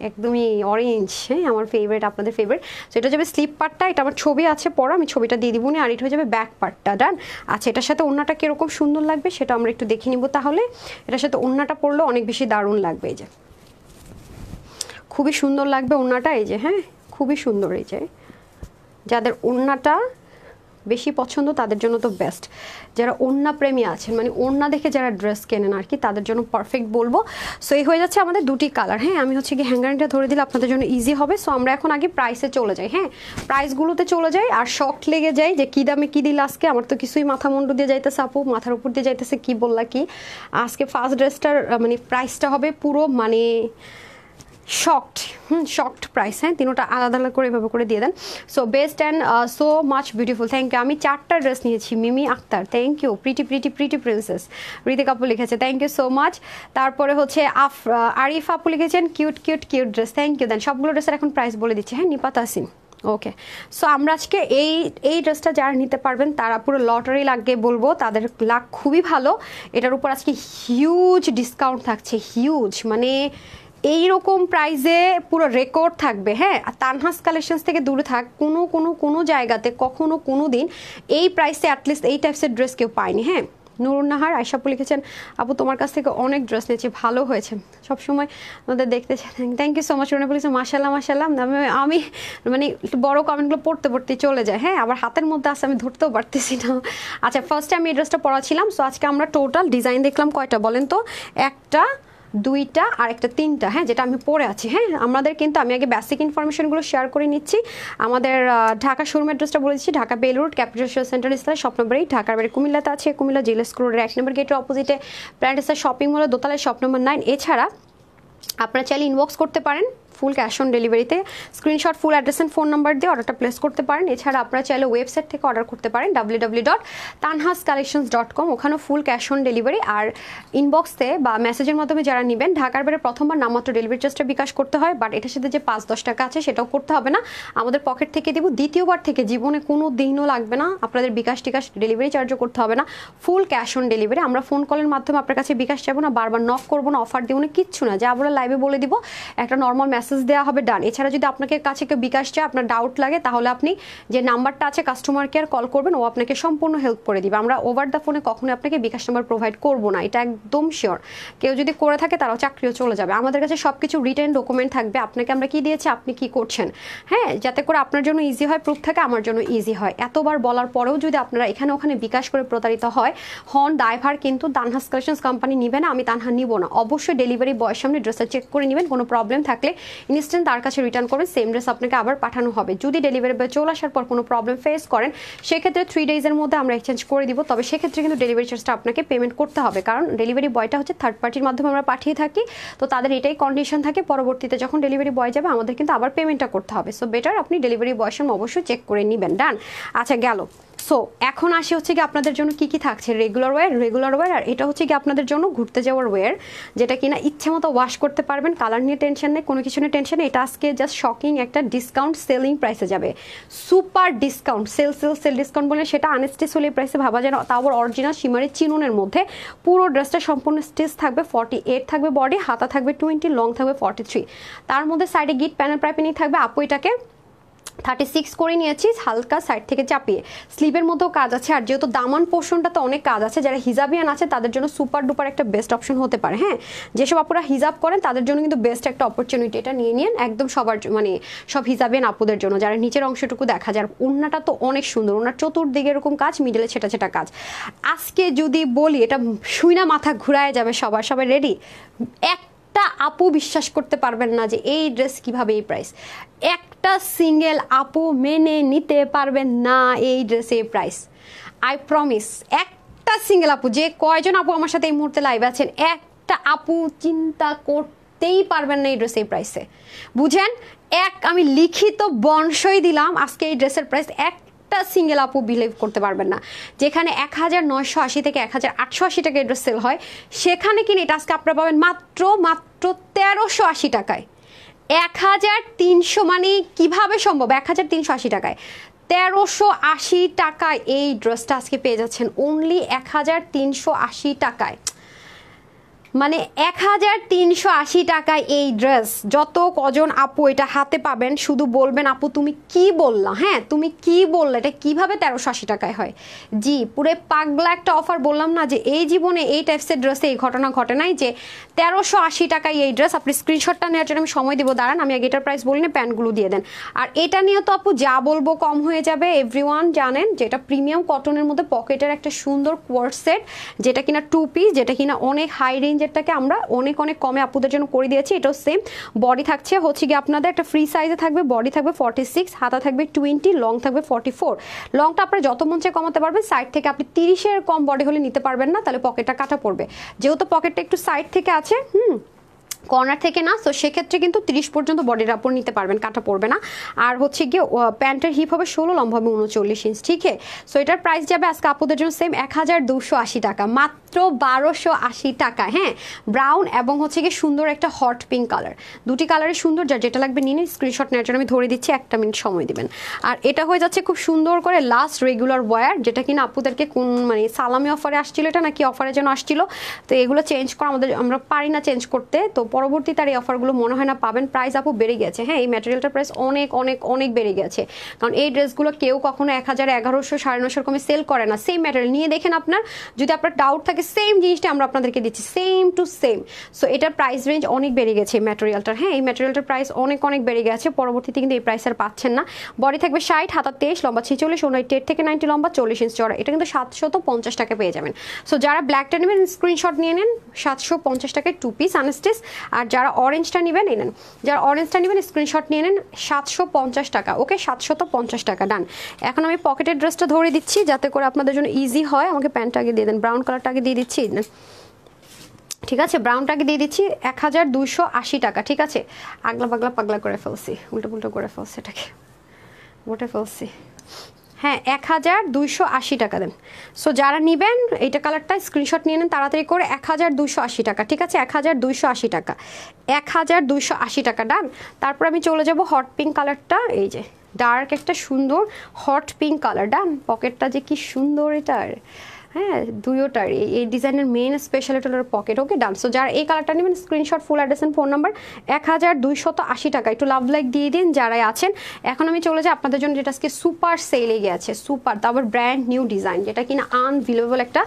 একদমই অরেঞ্জ, হ্যাঁ, আমার ফেভারিট, আপনাদের ফেভারিট। সো এটা যাবে স্লিপ পার্টটা, এটা আমার ছবি আছে পরে, আমি ছবিটা দিয়ে দিব না। আর এটা হয়ে যাবে ব্যাক পার্টটা, ডান। আচ্ছা, এটার সাথে ওড়নাটা কীরকম সুন্দর লাগবে সেটা আমরা একটু দেখে নিব। তাহলে এটার সাথে ওড়নাটা পরলে অনেক বেশি দারুণ লাগবে, এই যে খুবই সুন্দর লাগবে ওড়নাটা, এই যে, হ্যাঁ, খুবই সুন্দর। এই যে যাদের ওড়নাটা বেশি পছন্দ তাদের জন্য তো বেস্ট, যারা ওড়না প্রেমী আছেন, মানে ওড়না দেখে যারা ড্রেস কেনেন আর কি, তাদের জন্য পারফেক্ট বলবো। সো এই হয়ে যাচ্ছে আমাদের দুটি কালার, হ্যাঁ, আমি হচ্ছে কি হ্যাঙ্গারিংটা ধরে দিলে আপনাদের জন্য ইজি হবে। সো আমরা এখন আগে প্রাইসে চলে যাই, হ্যাঁ, প্রাইসগুলোতে চলে যাই, আর শখ লেগে যাই যে কী দামে কী দিল আজকে। আমার তো কিছুই মাথা মুন্ডু দিয়ে যাইতেছে আপু, মাথার উপর দিয়ে যাইতেছে, কি বললা কি আজকে ফার্স্ট ড্রেসটার মানে প্রাইসটা হবে পুরো মানে শকড প্রাইস, হ্যাঁ, তিনোটা আলাদা আলাদা করে এভাবে করে দিয়ে দেন। So best and so much beautiful, thank you. আমি 4টা ড্রেস নিয়েছি, Mimi Akter, thank you. Pretty princess Hrithik আপু লিখেছে, থ্যাংক ইউ সো মাচ। তারপরে হচ্ছে আরিফ আপু লিখেছেন কিউট ড্রেস, থ্যাংক ইউ। দেন সবগুলো ড্রেসের এখন প্রাইস বলে দিচ্ছি, হ্যাঁ, নিপাত আসিন, ওকে। সো আমরা আজকে এই ড্রেসটা যারা নিতে পারবেন তারা পুরো লটারি লাগে বলবো, তাদের লাক খুবই ভালো। এটার উপর আজকে হিউজ ডিসকাউন্ট থাকছে, হিউজ, মানে এইরকম প্রাইসে পুরো রেকর্ড থাকবে, হ্যাঁ। আর তানহাস কালেকশনস থেকে দূরে থাক, কোনো জায়গাতে কখনো কোনো দিন এই প্রাইসে অ্যাটলিস্ট এই টাইপসের ড্রেস কেউ পায়নি, হ্যাঁ। নুরুন্নাহার আয়শাপু লিখেছেন, আপু তোমার কাছ থেকে অনেক ড্রেস নিয়েছি, ভালো হয়েছে, সবসময় আমাদের দেখতে চাই, thank you so much. Runa বলেছে মাশাল্লাহ আমি মানে একটু বড় কমেন্টগুলো পড়তে চলে যায়, হ্যাঁ, আবার হাতের মধ্যে আছে, আমি ধরতেও পারতেছি না। আচ্ছা, ফার্স্টে আমি এই ড্রেসটা পড়াছিলাম। সো আজকে আমরা টোটাল ডিজাইন দেখলাম কয়টা বলেন তো, 1টা 2টা আর একটা 3টা, হ্যাঁ, যেটা আমি পরে আছি, হ্যাঁ। আমাদের কিন্তু আমি আগে বেসিক ইনফরমেশনগুলো শেয়ার করে নিচ্ছি। আমাদের ঢাকা শোরুম অ্যাড্রেসটা বলেছি, ঢাকা বেলরোড ক্যাপিটাল সেন্টার ইসলাম শপ নম্বর 8, ঢাকার বাড়ি কুমিল্লাতে আছে, কুমিল্লা জিএল স্কুলের 1 নম্বর গেটের অপোজিটে প্ল্যান্ট স্টার শপিং মলের দোতলায় শপ নম্বর 9। এছাড়া আপনারা চাইলে ইনবক্স করতে পারেন ফুল ক্যাশ অন ডেলিভারিতে, screenshot full address and phone number দিয়ে অর্ডারটা প্লেস করতে পারেন। এছাড়া আপনারা চাইলে ওয়েবসাইট থেকে অর্ডার করতে পারেন www.tanhascollections.com, ওখানেও ফুল ক্যাশ অন ডেলিভারি। আর ইনবক্সে বা মেসেজের মাধ্যমে যারা নেবেন, ঢাকার বাইরে প্রথমবার নামমাত্র ডেলিভারি চার্জটা বিকাশ করতে হয়, বাট এটার সাথে যে 5-10 টাকা আছে সেটাও করতে হবে না, আমাদের পকেট থেকে দিব। দ্বিতীয়বার থেকে জীবনে কোনো দিনও লাগবে না আপনাদের বিকাশ টিকাশ, ডেলিভারি চার্জও করতে হবে না, ফুল ক্যাশ অন ডেলিভারি। আমরা ফোন কলের মাধ্যমে আপনার কাছে বিকাশ চাইবো না, বারবার নক করবো না, অফার দিব না, কিচ্ছু না, যা বলে লাইভে বলে দিব, একটা নর্মাল মেসেজ দেওয়া হবে, ডান। এছাড়া যদি আপনাকে কাছে কেউ বিকাশ চায়, আপনার ডাউট লাগে, তাহলে আপনি যে নাম্বারটা আছে কাস্টমার কেয়ার কল করবেন, ও আপনাকে সম্পূর্ণ হেল্প করে দিবে। আমরা ওভার দ্য ফোনে কখনোই আপনাকে বিকাশ নাম্বার প্রোভাইড করবো না, এটা একদম শিওর। কেউ যদি করে থাকে তারাও চাকরিও চলে যাবে। আমাদের কাছে সব কিছু রিটেন ডকুমেন্ট থাকবে, আপনাকে আমরা কি দিয়েছি, আপনি কি করছেন, হ্যাঁ, যাতে করে আপনার জন্য ইজি হয়, প্রুফ থাকে, আমার জন্য ইজি হয়। এতবার বলার পরেও যদি আপনারা এখানে ওখানে বিকাশ করে প্রতারিত হন, দায়ভার কিন্তু তানহাস কালেকশনস কোম্পানি নিবে না, আমি তানহা নিব না। অবশ্যই ডেলিভারি বয়ের সামনে ড্রেসটা চেক করে নেবেন, কোনো প্রবলেম থাকলে ইনস্ট্যান্ট তার কাছে রিটার্ন করবেন, সেম ড্রেস আপনাকে আবার পাঠানো হবে। যদি ডেলিভারি বয় চলে আসার পর কোনো প্রবলেম ফেস করেন, সেক্ষেত্রে 3 ডেজের মধ্যে আমরা এক্সচেঞ্জ করে দিব, তবে সেক্ষেত্রে কিন্তু ডেলিভারি চার্জটা আপনাকে পেমেন্ট করতে হবে, কারণ ডেলিভারি বয়টা হচ্ছে থার্ড পার্টির মাধ্যমে আমরা পাঠিয়ে থাকি, তো তাদের এটাই কন্ডিশন থাকে, পরবর্তীতে যখন ডেলিভারি বয় যাবে আমাদের কিন্তু আবার পেমেন্টটা করতে হবে। সো বেটার আপনি ডেলিভারি বয়ের সামনে অবশ্যই চেক করে নেবেন, ডান। আচ্ছা, গেল। সো এখন আসি হচ্ছে কি আপনাদের জন্য কি কি থাকছে, রেগুলার ওয়্যার, আর এটা হচ্ছে কি আপনাদের জন্য ঘুরতে যাওয়ার ওয়্যার, যেটা কিনা ইচ্ছে মতো ওয়াশ করতে পারবেন, কালার নিয়ে টেনশন নেই, কোনো কিছু নিয়ে টেনশন নেই। এটা আজকে জাস্ট শকিং একটা ডিসকাউন্ট সেলিং প্রাইসে যাবে, সুপার ডিসকাউন্ট, সেল ডিসকাউন্ট বলে সেটা আনস্টিচ হলে প্রাইসে ভাবা যায় না, তাও আবার অরিজিনাল শিমারি চিনুনের মধ্যে। পুরো ড্রেসটা সম্পূর্ণ স্টিচ থাকবে, 48 থাকবে বডি, হাতা থাকবে 20, লং থাকবে 43, তার মধ্যে সাইডে গিট প্যানেল পাইপিং থাকবে। আপু এটাকে 36 করে নিয়েছি, হালকা সাইড থেকে চাপিয়ে, স্লিভের মধ্যেও কাজ আছে, আর যেহেতু দামান পোর্শনটা তো অনেক কাজ আছে, যারা হিজাবিয়ান আছে তাদের জন্য সুপার ডুপার একটা বেস্ট অপশন হতে পারে, হ্যাঁ। যেসব আপুরা হিজাব করেন তাদের জন্য কিন্তু বেস্ট একটা অপরচুনিটি, এটা নিয়ে নিন একদম সবার, মানে সব হিজাবিয়ান আপুদের জন্য, যারা নিচের অংশটুকু দেখা যায়। ওড়নাটা তো অনেক সুন্দর, ওনার চতুর্দিকে এরকম কাজ, মিডলে ছেটা কাজ। আজকে যদি বলি এটা শুইনা মাথা ঘুরায় যাবে সবাই রেডি। একটা আপু বিশ্বাস করতে পারবেন না যে এই ড্রেস কিভাবে এই প্রাইস, একটা সিঙ্গেল আপু মেনে নিতে পারবেন না এই ড্রেসে প্রাইস, আই প্রমিস। একটা সিঙ্গেল আপু, যে কয়জন আপু আমার সাথে এই মুহূর্তে লাইভে আছেন, একটা আপু চিন্তা করতেই পারবেন না এই ড্রেস এই প্রাইসে, বুঝেন। আমি লিখিত বর্ণসই দিলাম আজকে এই ড্রেসের প্রাইস, একটা সিঙ্গেল আপু বিলিভ করতে পারবেন না, যেখানে 1980 থেকে 1880 টাকা ড্রেস সেল হয়, সেখানে কিনে এটা আজকে আপনারা পাবেন মাত্র 1380 টাকায়। 1300 মানে কিভাবে সম্ভব? 1380 টাকায়, 1380 টাকায় এই ড্রেসটা আজকে পেয়ে যাচ্ছেন অনলি 1380 টাকায়। মানে 1380 টাকায় এই ড্রেস যত কজন আপু এটা হাতে পাবেন শুধু বলবেন আপু তুমি কি বললা, হ্যাঁ তুমি কি বললে, এটা কিভাবে 1380 টাকায় হয়? জি পুরো পাগলা একটা অফার বললাম না, যে এই জীবনে এই টাইপসের ড্রেসে এই ঘটনা ঘটে নাই যে 1380 টাকায় এই ড্রেস। আপনি স্ক্রিনশটটা নেওয়ার জন্য আমি সময় দিব, দাঁড়ান আমি আগে এটার প্রাইস বলি না, প্যান্টগুলো দিয়ে দেন। আর এটা নিয়ে তো আপু যা বলবো কম হয়ে যাবে, এভরিওয়ান জানেন যে এটা প্রিমিয়াম কটনের মধ্যে পকেটের একটা সুন্দর কোয়ার্ট সেট, যেটা কিনা 2 পিস, যেটা কিনা অনেক হাই রেঞ্জ, এটাকে আমরা অনেক অনেক কমে আপুদের জন্য করে দিয়েছি। এটাও সেম বডি থাকছে হচ্ছে গিয়ে আপনাদের একটা ফ্রি সাইজে থাকবে, বডি থাকবে 46, হাতা থাকবে 20, লং থাকবে 44। লংটা আপনারা যত মন চায় কমাতে পারবেন, সাইড থেকে আপনি 30-এর কম বডি হলে নিতে পারবেন না, তাহলে পকেটটা কাটা পড়বে। যেহেতু পকেটটা একটু সাইড থেকে আছে, কর্নার থেকে না, তো সেক্ষেত্রে কিন্তু 30 পর্যন্ত বডির আপর নিতে পারবেন, কাটা পড়বে না। আর হচ্ছে গিয়ে প্যান্টের হিপ হবে 16, লম্বা হবে 39 ইঞ্চ, ঠিক আছে। সো এটার প্রাইস যাবে আজকে আপুদের জন্য সেম 1280 টাকা, মাত্র 1280 টাকা। হ্যাঁ, ব্রাউন এবং হচ্ছে গিয়ে সুন্দর একটা হট পিঙ্ক কালার, দুটি কালারই সুন্দর, যার যেটা লাগবে নিন। স্ক্রিনশট নেওয়ার জন্য আমি ধরে দিচ্ছি, 1 মিনিট সময় দিবেন। আর এটা হয়ে যাচ্ছে খুব সুন্দর করে লাস্ট রেগুলার ওয়্যার, যেটা কিনা আপুদেরকে কোন মানে সালামি অফারে আসছিল, এটা নাকি অফারে যেন আসছিল, তো এগুলো চেঞ্জ করা আমরা পারি না চেঞ্জ করতে, তো পরবর্তীতে আর এই অফারগুলো মনে হয় না পাবেন। প্রাইস আপু বেড়ে গেছে, হ্যাঁ এই ম্যাটেরিয়ালটার প্রাইস অনেক অনেক অনেক বেড়ে গেছে, কারণ এই ড্রেসগুলো কেউ কখনো 1000, 1100, 950 কমে সেল করে না। সেম ম্যাটেরিয়াল নিয়ে দেখেন, আপনার যদি আপনার ডাউট থাকে সেম জিনিসটা আমরা আপনাদেরকে দিচ্ছি, সেম টু সেম। সো এটার প্রাইস রেঞ্জ অনেক বেড়ে গেছে এই ম্যাটেরিয়ালটার, হ্যাঁ এই ম্যাটেরিয়ালটার প্রাইস অনেক অনেক বেড়ে গেছে। পরবর্তীতে কিন্তু এই প্রাইস আর পাচ্ছেন না। বডি থাকবে 60, হাতা 23, লম্বা 46, 80 থেকে 90, লম্বা 40 ইঞ্চ চড়া। এটা কিন্তু 750 টাকা পেয়ে যাবেন। সো যারা ব্ল্যাকটা নেবেন স্ক্রিনশট নিয়ে নেন, 750 টাকায় 2 পিস আনস্টিচ। আর যারা অরেঞ্জটা নেবেন এই নেন, যারা অরেঞ্জটা নেবেন স্ক্রিনশট নিয়ে নেন, 750 টাকা। ওকে 750 টাকা ডান। এখন আমি পকেটের ড্রেসটা ধরে দিচ্ছি যাতে করে আপনাদের জন্য ইজি হয়। আমাকে প্যান্টটা আগে দিয়ে দেন, ব্রাউন কালারটা আগে দিয়ে দিচ্ছি, ঠিক আছে ব্রাউনটাকে দিয়ে দিচ্ছি 1280 টাকা, ঠিক আছে। আগলা পাগলা পাগলা করে ফেলছি, উল্টো পুল্টো করে ফেলছি, এটাকে বটে ফেলছি, হ্যাঁ 1280 টাকা দেন। সো যারা নেবেন এইটা কালারটা স্ক্রিনশট নিয়ে নেন তাড়াতাড়ি করে, 1280 টাকা, ঠিক আছে 1280 টাকা, 1280 টাকা ডান। তারপর আমি চলে যাব হট পিঙ্ক কালারটা, এই যে ডার্ক একটা সুন্দর হট পিঙ্ক কালার ডান। পকেটটা যে কি সুন্দর এটার, হ্যাঁ দুইটার এই ডিজাইনের মেন স্পেশালিটি হলো পকেট। Okay done. সো যারা এই কালারটা নেবেন screenshot, full address and phone number, 1280 টাকা। একটু লাভ লাইক দিয়ে দিন যারাই আছেন। এখন আমি চলে যাই আপনাদের জন্য যেটা আজকে সুপার সেলে গিয়েছে, সুপার তারপর ব্র্যান্ড নিউ ডিজাইন, যেটা কিনা আনবিলিভেবল একটা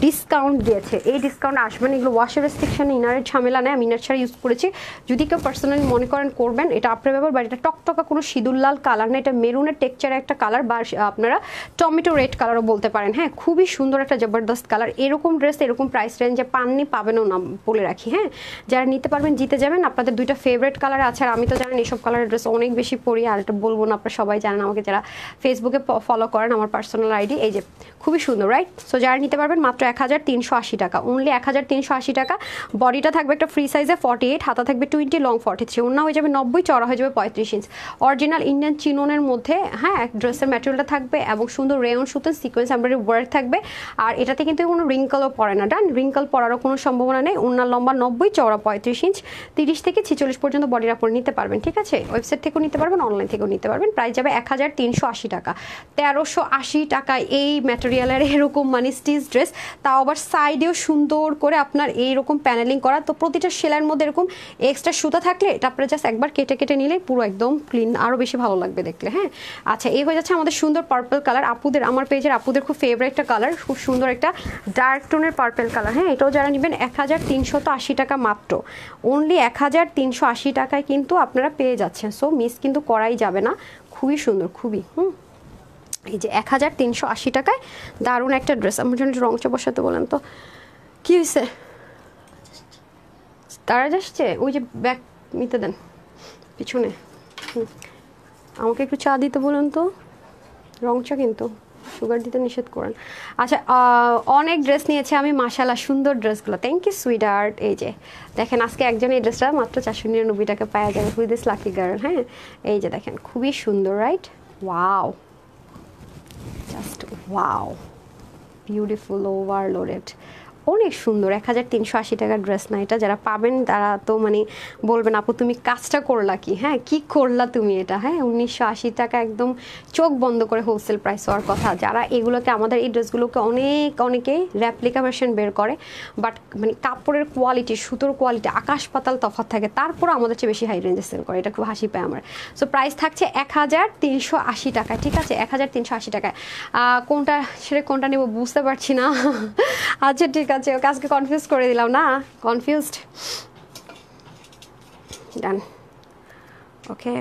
ডিসকাউন্ট দিয়েছে। এই ডিসকাউন্ট আসবেন, এগুলো ওয়াশের রেস্ট্রিকশন ইনারের ঝামেলা নেই, আমি ইনার ছাড়া ইউজ করেছি। যদি কেউ পার্সোনালি মনে করেন করবেন, এটা আপনার ব্যাপার। বাট এটা টকটকা কোনো সিঁদুর লাল কালার না, এটা মেরুনের টেক্সচারের একটা কালার, বা আপনারা টমেটো রেড কালারও বলতে পারেন। হ্যাঁ খুবই সুন্দর একটা জবরদস্ত কালার। এরকম ড্রেস এরকম প্রাইস রেঞ্জে পাননি, পাবেনও না বলে রাখি। হ্যাঁ যারা নিতে পারবেন জিতে যাবেন। আপনাদের দুইটা ফেভারিট কালার আছে, আর আমি তো জানেন এইসব কালারের ড্রেস অনেক বেশি পরি, আর এটা বলবো না, আপনারা সবাই জানেন আমাকে, যারা ফেসবুকে ফলো করেন আমার পার্সোনাল আইডি। এই যে খুবই সুন্দর রাইট। সো যারা নিতে পারবেন মাত্র 1380 টাকা, অনলি 1380 টাকা। বডিটা থাকবে একটা ফ্রি সাইজে 48, হাতা থাকবে 20, লং 43, ওড়না হয়ে যাবে 90, চড়া হয়ে যাবে 35 ইঞ্চ। অরিজিনাল ইন্ডিয়ান চিনোনের মধ্যে হ্যাঁ ড্রেসের ম্যাটেরিয়ালটা থাকবে, এবং সুন্দর রেয়ন সুতোর সিকোয়েন্স এমব্রয়ডারি ওয়ার্ক থাকবে। আর এটাতে কিন্তু কোনো রিঙ্কলও পড়ে না ডান, রিঙ্কল পড়ারও কোনো সম্ভাবনা নেই। ওড়নার লম্বা 90, চওড়া 35 ইঞ্চ, 30 থেকে 46 পর্যন্ত বডির আপর নিতে পারবেন, ঠিক আছে। ওয়েবসাইট থেকেও নিতে পারবেন, অনলাইন থেকেও নিতে পারবেন। প্রাইস যাবে 1380 টাকা। 1380 টাকায় এই ম্যাটেরিয়ালের এরকম মানে স্টিচ ড্রেস, তাও আবার সাইডেও সুন্দর করে আপনার এইরকম প্যানেলিং করা। তো প্রতিটা সেলাইয়ের মধ্যে এরকম এক্সট্রা সুতা থাকলে এটা আপনারা জাস্ট একবার কেটে কেটে নিলে পুরো একদম ক্লিন, আরও বেশি ভালো লাগবে দেখলে। হ্যাঁ আচ্ছা, এই হয়ে যাচ্ছে আমাদের সুন্দর পার্পল কালার। আপুদের, আমার পেজের আপুদের খুব ফেভারিট একটা কালার, খুব সুন্দর একটা ডার্ক টোনের পার্পল কালার। হ্যাঁ এটাও যারা নেবেন 1380 টাকা মাত্র, অনলি 1380 টাকায় কিন্তু আপনারা পেয়ে যাচ্ছেন। সো মিস কিন্তু করাই যাবে না, খুবই সুন্দর, খুবই এই যে 1380 টাকায় দারুণ একটা ড্রেস। আমার জন্য রংটা বসাতে বলেন তো, কি হয়েছে তারা যাচ্ছে, ওই যে ব্যাগ নিতে দেন পিছনে। আমাকে একটু চা দিতে বলুন তো, রং চা কিন্তু সুগার দিতে নিষেধ করেন। আচ্ছা অনেক ড্রেস নিয়েছে আমি, মাশাআল্লাহ সুন্দর ড্রেসগুলো, থ্যাংক ইউ সুইট হার্ট। এই যে দেখেন আজকে একজন এই ড্রেসটা মাত্র 499 টাকা পাওয়া যাবে, হুই দিস লাকি গার্ল। হ্যাঁ এই যে দেখেন খুবই সুন্দর right, wow wow, beautiful overloaded, অনেক সুন্দর। 1380 টাকার ড্রেস না এটা? যারা পাবেন তারা তো মানে বলবেন আপু তুমি কাজটা করলা কি, হ্যাঁ কি করলা তুমি এটা, হ্যাঁ 1980 টাকা একদম চোখ বন্ধ করে হোলসেল প্রাইস হওয়ার কথা। যারা এগুলোকে আমাদের এই ড্রেসগুলোকে অনেকেই র্যাপ্লিকা ভার্সন বের করে, বাট মানে কাপড়ের কোয়ালিটি, সুতোর কোয়ালিটি আকাশ পাতাল তফাৎ থাকে, তারপর আমাদের চেয়ে বেশি হাই রেঞ্জে সেল করে, এটা খুব হাসি পায় আমার। সো প্রাইস থাকছে 1380 টাকায়, ঠিক আছে 1380 টাকায়। কোনটা সেটা কোনটা নেব বুঝতে পারছি না। আচ্ছা ঠিক আছে, ওকে আজকে কনফিউজ করে দিলাম না, কনফিউজড, ডান ওকে।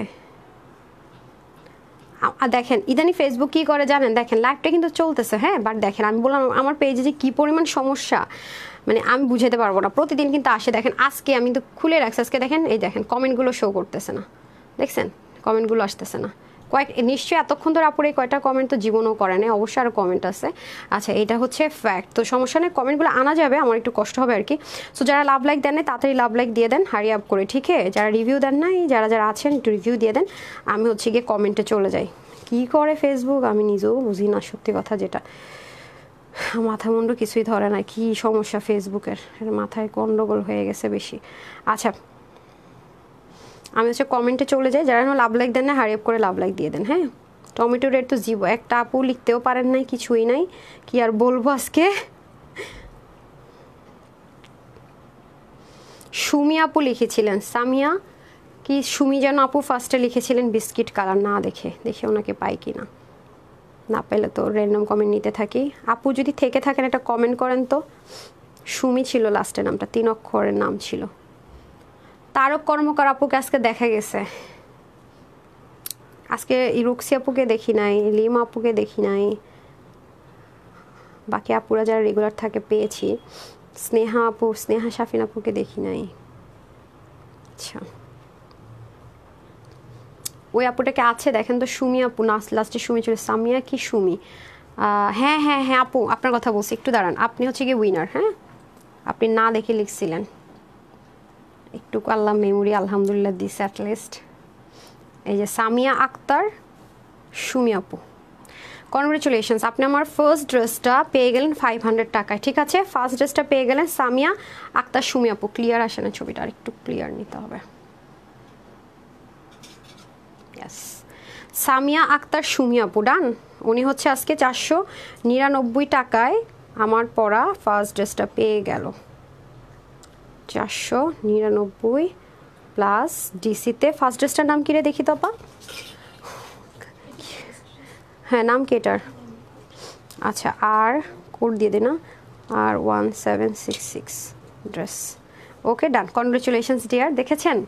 দেখেন ইদানি ফেসবুক কী করে জানেন, দেখেন লাইভটা কিন্তু চলতেছে, হ্যাঁ বাট দেখেন আমি বললাম আমার পেজে যে কী পরিমাণ সমস্যা, মানে আমি বুঝাতে পারবো না। প্রতিদিন কিন্তু আসে, দেখেন আজকে আমি তো খুলে রাখছি, আজকে দেখেন এই দেখেন কমেন্টগুলো শো করতেছে না, দেখছেন কমেন্টগুলো আসতেছে না। নিশ্চয়ই এতক্ষণ ধরে আপুর এই কয়টা কমেন্ট তো জীবনও করে নেই, অবশ্যই আরও কমেন্ট আছে। আচ্ছা এটা হচ্ছে ফ্যাক্ট, তো সমস্যা নেই, কমেন্টগুলো আনা যাবে, আমার একটু কষ্ট হবে আর কি। সো যারা লাভ লাইক দেন নাই তাড়াতাড়ি লাভ লাইক দিয়ে দেন, হারি আপ করে, ঠিক আছে। যারা রিভিউ দেন নাই, যারা আছেন একটু রিভিউ দিয়ে দেন, আমি হচ্ছে গিয়ে কমেন্টে চলে যাই। কি করে ফেসবুক আমি নিজেও বুঝি না, সত্যি কথা যেটা, মাথা মুন্ডু কিছুই ধরে না, কি সমস্যা ফেসবুকের, মাথায় গন্ডগোল হয়ে গেছে বেশি। আচ্ছা আমি হচ্ছে কমেন্টে চলে যাই, যারা লাভ লাইক দেন না হারি আপ করে লাভ লাইক দিয়ে দেন, হ্যাঁ। টমেটো রেট তো জীব, একটা আপু লিখতেও পারেন নাই, কিছুই নাই, কি আর বলবো আজকে। সুমি আপু লিখেছিলেন, সামিয়া কি সুমি যেন আপু ফার্স্টে লিখেছিলেন বিস্কিট কালার, না দেখে ওনাকে পাই কি না, না পেলে তো র্যান্ডম কমেন্ট নিতে থাকি। আপু যদি থেকে থাকেন একটা কমেন্ট করেন তো। সুমি ছিল লাস্টের নামটা, 3 অক্ষরের নাম ছিল। তারক কর্মকার আপুকে আজকে দেখা গেছে, আজকে রুক্সি আপুকে দেখি নাই, লিমা আপুকে দেখি নাই, বাকি আপুরা যারা রেগুলার থাকে পেয়েছি। স্নেহা শাফিন আপুকে দেখি নাই। আচ্ছা ওই আপুটাকে আছে দেখেন তো, সুমি আপু না, লাস্টে সুমি ছিল, সামিয়া কি সুমি, হ্যাঁ হ্যাঁ হ্যাঁ আপু আপনার কথা বলছি, একটু দাঁড়ান, আপনি হচ্ছে কি উইনার, হ্যাঁ আপনি না দেখে লিখছিলেন, একটু আল্লাহ মেমোরি আলহামদুলিল্লাহ দিস অ্যাটলিস্ট। এই যে সামিয়া আক্তার সুমি আপু, কনগ্রেচুলেশনস, আপনি আমার ফার্স্ট ড্রেসটা পেয়ে গেলেন 500 টাকায়, ঠিক আছে। ফার্স্ট ড্রেসটা পেয়ে গেলেন সামিয়া আক্তার সুমি আপু। ক্লিয়ার আসে না ছবিটা, আর একটু ক্লিয়ার নিতে হবে। ইয়েস, সামিয়া আক্তার সুমি আপু ডান। উনি হচ্ছে আজকে 499 টাকায় আমার পরা ফার্স্ট ড্রেসটা পেয়ে গেল। 499 প্লাস ডিসিতে। ফার্স্ট ড্রেসটার নাম কিরে দেখি তো আপা, হ্যাঁ নাম কি এটার, আচ্ছা আর কোড দিয়ে দে না, আর 1766 ড্রেস, ওকে ডান। কনগ্রেচুলেশনস ডিয়ার, দেখেছেন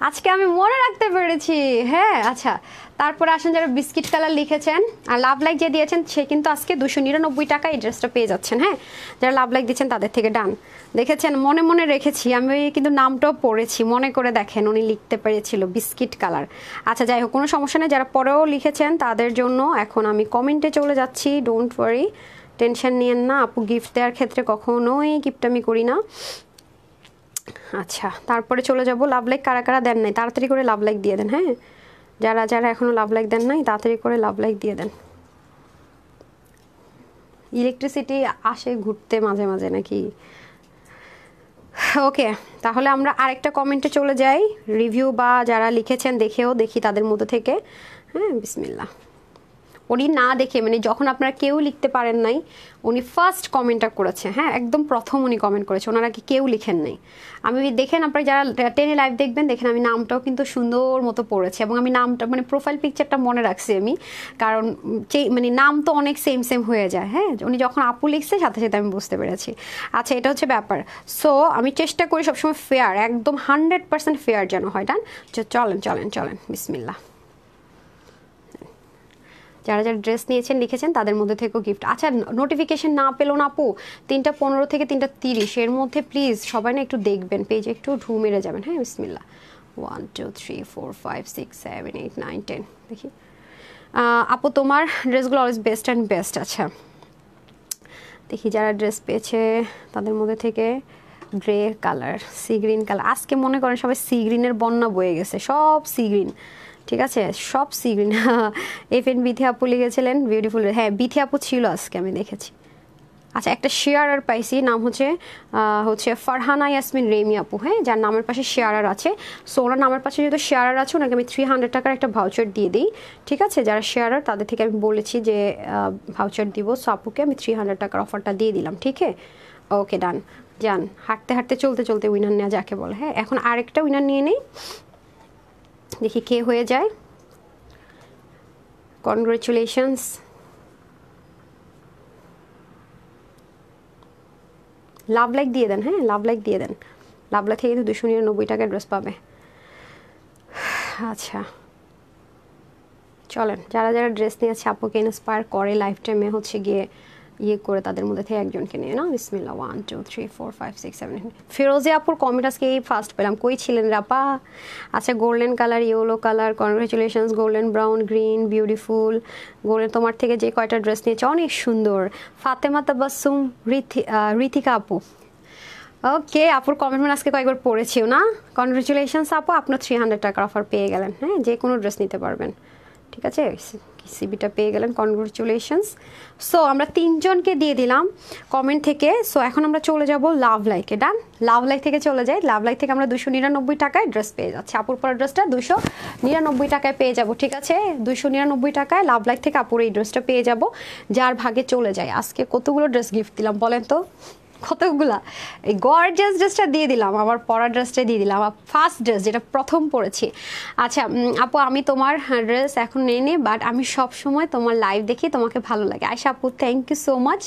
আজকে আমি মনে রাখতে পেরেছি, হ্যাঁ। আচ্ছা তারপরে আসেন যারা বিস্কিট কালার লিখেছেন আর লাভ লাইক যে দিয়েছেন, সে কিন্তু আজকে 299 টাকা এই ড্রেসটা পেয়ে যাচ্ছেন, হ্যাঁ। যারা লাভ লাইক দিচ্ছেন তাদের থেকে ডান। দেখেছেন মনে মনে রেখেছি আমি, কিন্তু নামটাও পড়েছি, মনে করে দেখেন উনি লিখতে পেরেছিল বিস্কিট কালার। আচ্ছা যাই হোক, কোনো সমস্যা নেই, যারা পরেও লিখেছেন তাদের জন্য এখন আমি কমেন্টে চলে যাচ্ছি, ডোন্ট ওয়ারি, টেনশন নিয়েন না। আপু গিফট দেওয়ার ক্ষেত্রে কখনোই গিফট আমি করি না। আচ্ছা তারপরে চলে যাব লাভ লাইক কারা কারা দেন নাই, তাড়াতাড়ি করে লাভ লাইক দিয়ে দেন, হ্যাঁ। যারা এখনো লাভ লাইক দেন নাই তাড়াতাড়ি করে লাভ লাইক দিয়ে দেন। ইলেকট্রিসিটি আসে ঘুরতে মাঝে মাঝে নাকি, ওকে। তাহলে আমরা আরেকটা কমেন্টে চলে যাই, রিভিউ বা যারা লিখেছেন দেখেও দেখি তাদের মধ্যে থেকে, হ্যাঁ বিসমিল্লাহ। উনি না দেখে, মানে যখন আপনারা কেউ লিখতে পারেন নাই, উনি ফার্স্ট কমেন্টটা করেছে, হ্যাঁ একদম প্রথম উনি কমেন্ট করেছে, ওনারা কি কেউ লিখেন নাই। আমি দেখেন আপনারা যারা টেনে লাইভ দেখবেন, দেখেন আমি নামটাও কিন্তু সুন্দর মতো পড়েছি, এবং আমি নামটা মানে প্রোফাইল পিকচারটা মনে রাখছি আমি, কারণ মানে নাম তো অনেক সেম হয়ে যায়, হ্যাঁ। উনি যখন আপু লিখছে সাথে সাথে আমি বুঝতে পেরেছি। আচ্ছা এটা হচ্ছে ব্যাপার। সো আমি চেষ্টা করি সবসময় ফেয়ার, একদম 100% ফেয়ার যেন হয়, ডান। চলেন বিসমিল্লাহ। যারা ড্রেস নিয়েছেন লিখেছেন তাদের মধ্যে থেকেও গিফট। আচ্ছা নোটিফিকেশন না পেলো না আপু, 3:15 থেকে 3:30 এর মধ্যে প্লিজ সবাই না একটু দেখবেন, পেজে একটু ঢু মেরে যাবেন, হ্যাঁ বিসমিল্লাহ। 1 2 3 4 5 6 7 8 9 10 দেখি। আপু তোমার ড্রেসগুলো অলওয়েজ বেস্ট অ্যান্ড বেস্ট। আচ্ছা দেখি যারা ড্রেস পেয়েছে তাদের মধ্যে থেকে, grey colour, sea green colour, আজকে মনে করেন সবাই সি গ্রিনের বন্যা বয়ে গেছে, সব সি গ্রিন, ঠিক আছে, সব সি গ্রিন। এফএন বিথি আপু লিখেছিলেন বিউটিফুল, হ্যাঁ বিথি আপু ছিল আজকে আমি দেখেছি। আচ্ছা একটা শেয়ারার পাইছি, নাম হচ্ছে ফারহানা ইয়াসমিন রেমি আপু, হ্যাঁ যার নামের পাশে শেয়ারার আছে। সো ওনার নামের পাশে যেহেতু শেয়ারার আছে ওনাকে আমি 300 টাকার একটা ভাউচার দিয়ে দিই। ঠিক আছে, যারা শেয়ারার তাদের থেকে আমি বলেছি যে ভাউচার দিব, সো আপুকে আমি 300 টাকার অফারটা দিয়ে দিলাম। ঠিক আছে, ওকে ডান। যান, হাঁটতে হাঁটতে চলতে চলতে উইনার নেওয়া যাকে বলে। হ্যাঁ এখন আরেকটা উইনার নিয়ে নেই, দেখি কে হয়ে যায়। কনগ্রেচুলেশনস। লাভ লাইক দিয়ে দেন, হ্যাঁ লাভ লাইক দিয়ে দেন। লাভ লাইক থেকে কিন্তু 299 টাকায় ড্রেস পাবে। আচ্ছা চলেন, যারা যারা ড্রেস নিয়েছে আপুকে ইন্সপায়ার করে লাইফ টাইমে গিয়ে করে তাদের মধ্যে থেকে একজনকে নিয়ে না। বিসমিল্লাহ। 1 2 3 4 5 6 7 ফিরোজে আপুর কমেন্ট আজকে এই ফার্স্ট পেলাম, কই ছিলেন রাপা? আচ্ছা golden colour, yellow colour, congratulations. Golden, brown, green, beautiful. Golden তোমার থেকে যে কয়টা ড্রেস নিয়েছে অনেক সুন্দর। ফাতেমা তাবাসসুম, ঋতিকা আপু, ওকে আপুর কমেন্ট আজকে কয়েকবার পড়েছিও না। কনগ্রেচুলেশনস আপু, আপনার 300 টাকার অফার পেয়ে গেলেন, হ্যাঁ যে কোনো ড্রেস নিতে পারবেন। ঠিক আছে, সিবিটা পেয়ে গেলেন, কনগ্রেচুলেশনস। সো আমরা 3 জনকে দিয়ে দিলাম কমেন্ট থেকে। সো এখন আমরা চলে যাব লাভ লাইকে। ডান, লাভ লাইক থেকে চলে যাই। লাভ লাইক থেকে আমরা 299 টাকায় ড্রেস পেয়ে যাচ্ছি। আপুর পরা ড্রেসটা 299 টাকায় পেয়ে যাব। ঠিক আছে, 299 টাকায় লাভ লাইক থেকে আপুর এই ড্রেসটা পেয়ে যাব, যার ভাগে চলে যায়। আজকে কতগুলো ড্রেস গিফট দিলাম বলেন তো, কতগুলা? এই গর্জিয়াস ড্রেসটা দিয়ে দিলাম, আমার পরা ড্রেসটা দিয়ে দিলাম, ফার্স্ট ড্রেস যেটা প্রথম পরেছি। আচ্ছা আপু আমি তোমার ড্রেস এখন নেই নি, বাট আমি সব সময় তোমার লাইভ দেখি, তোমাকে ভালো লাগে। আয়শা আপু থ্যাংক ইউ সো মাচ,